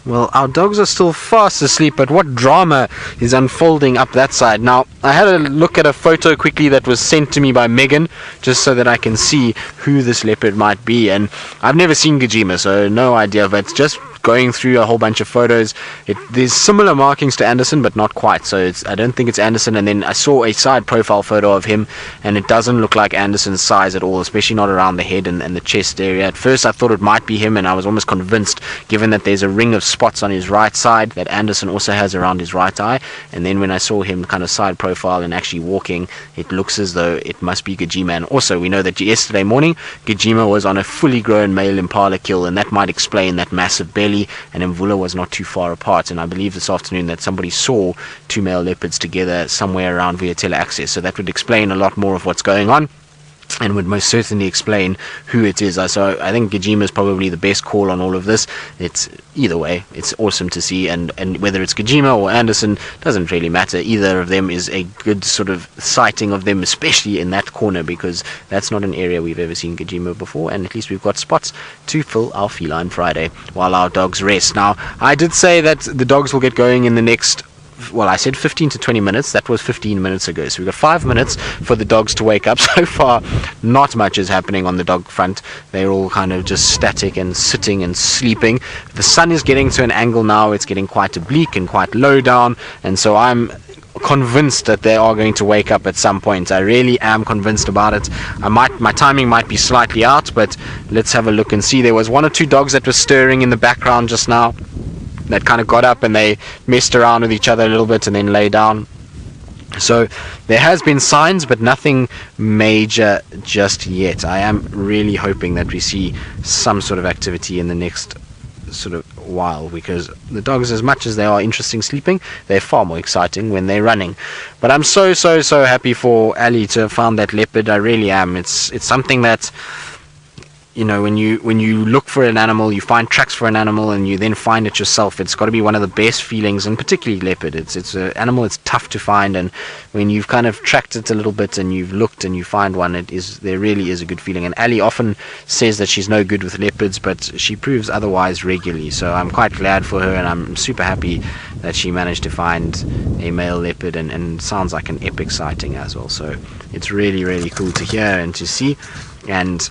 Well, our dogs are still fast asleep, but what drama is unfolding up that side? Now, I had a look at a photo quickly that was sent to me by Megan, just so that I can see who this leopard might be. And I've never seen Gijima, so no idea, but just going through a whole bunch of photos, there's similar markings to Anderson, but not quite. So I don't think it's Anderson. And then I saw a side profile photo of him, and it doesn't look like Anderson's size at all, especially not around the head and the chest area. At first I thought it might be him, and I was almost convinced, given that there's a ring of spots on his right side that Anderson also has around his right eye. And then when I saw him kind of side profile and actually walking, it looks as though it must be Gijima. And also we know that yesterday morning Gijima was on a fully grown male Impala kill, and that might explain that massive belly, and Mvula was not too far apart. And I believe this afternoon that somebody saw two male leopards together somewhere around Vuyatela Access, so that would explain a lot more of what's going on, and would most certainly explain who it is. So I think Gijima is probably the best call on all of this. It's either way, it's awesome to see, and whether it's Gijima or Anderson doesn't really matter. Either of them is a good sort of sighting of them, especially in that corner, because that's not an area we've ever seen Gijima before, and at least we've got spots to fill our Feline Friday while our dogs rest. Now, I did say that the dogs will get going in the next, well, I said 15 to 20 minutes. That was 15 minutes ago. So we've got 5 minutes for the dogs to wake up. So far, not much is happening on the dog front. They're all kind of just static and sitting and sleeping. The sun is getting to an angle now. It's getting quite oblique and quite low down. And so I'm convinced that they are going to wake up at some point. I really am convinced about it. My timing might be slightly out, but let's have a look and see. There was 1 or 2 dogs that were stirring in the background just now, that kind of got up and they messed around with each other a little bit and then lay down. So there has been signs, but nothing major just yet. I am really hoping that we see some sort of activity in the next sort of while, because the dogs, as much as they are interesting sleeping, they're far more exciting when they're running. But I'm so happy for Ali to have found that leopard. I really am. It's something that, you know, when you look for an animal, you find tracks for an animal, and you then find it yourself, it's got to be one of the best feelings. And particularly leopard, it's an animal it's tough to find, and when you've kind of tracked it a little bit and you've looked and you find one, there really is a good feeling. And Ali often says that she's no good with leopards, but she proves otherwise regularly. So I'm quite glad for her, and I'm super happy that she managed to find a male leopard, and sounds like an epic sighting as well. So it's really cool to hear and to see, and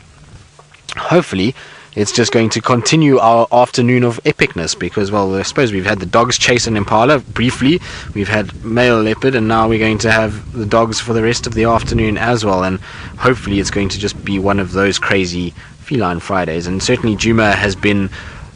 hopefully it's just going to continue our afternoon of epicness, because, well, I suppose we've had the dogs chase an impala briefly, we've had male leopard, and now we're going to have the dogs for the rest of the afternoon as well. And hopefully it's going to just be one of those crazy Feline Fridays. And certainly Djuma has been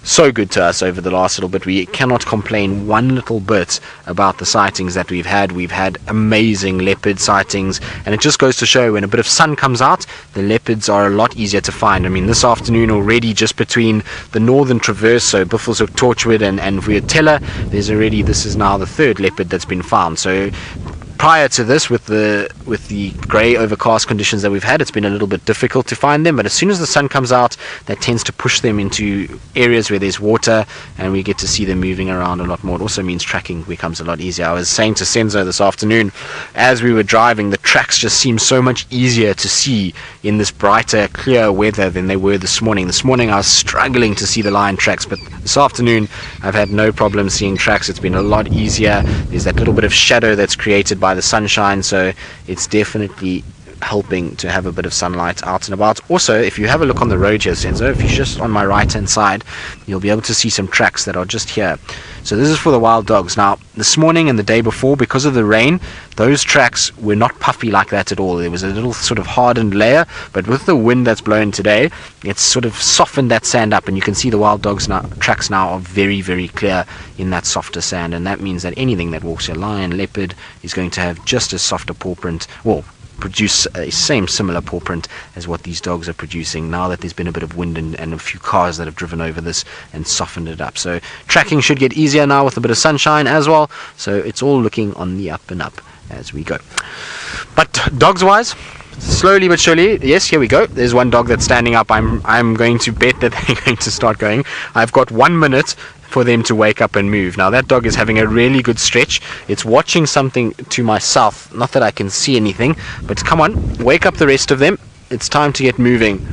so good to us over the last little bit. We cannot complain one little bit about the sightings that we've had. We've had amazing leopard sightings, and it just goes to show when a bit of sun comes out, the leopards are a lot easier to find. I mean, this afternoon already, just between the northern traverse, so Buffelshoek, Torchwood and Vuurtella, this is now the third leopard that's been found. So prior to this, with the grey overcast conditions that we've had, it's been a little bit difficult to find them, but as soon as the sun comes out, that tends to push them into areas where there's water, and we get to see them moving around a lot more. It also means tracking becomes a lot easier. I was saying to Senzo this afternoon, as we were driving, the tracks just seem so much easier to see in this brighter, clear weather than they were this morning. This morning I was struggling to see the lion tracks, but this afternoon I've had no problem seeing tracks. It's been a lot easier. There's that little bit of shadow that's created by the sunshine, so it's definitely helping to have a bit of sunlight out and about. Also, if you have a look on the road here, Senzo, if you're just on my right hand side, you'll be able to see some tracks that are just here. So this is for the wild dogs. Now, this morning and the day before, because of the rain, those tracks were not puffy like that at all. There was a little sort of hardened layer, but with the wind that's blowing today, it's sort of softened that sand up, and you can see the wild dogs tracks now are very, very clear in that softer sand, and that means that anything that walks here, lion, leopard, is going to have just as soft a paw print, well, produce a similar paw print as what these dogs are producing now that there's been a bit of wind and a few cars that have driven over this and softened it up. So tracking should get easier now with a bit of sunshine as well, so it's all looking on the up and up as we go. But dogs wise, slowly but surely, yes, here we go. There's one dog that's standing up. I'm going to bet that they're going to start going. I've got 1 minute for them to wake up and move. Now that dog is having a really good stretch. It's watching something to my south. Not that I can see anything, but come on, wake up the rest of them. It's time to get moving.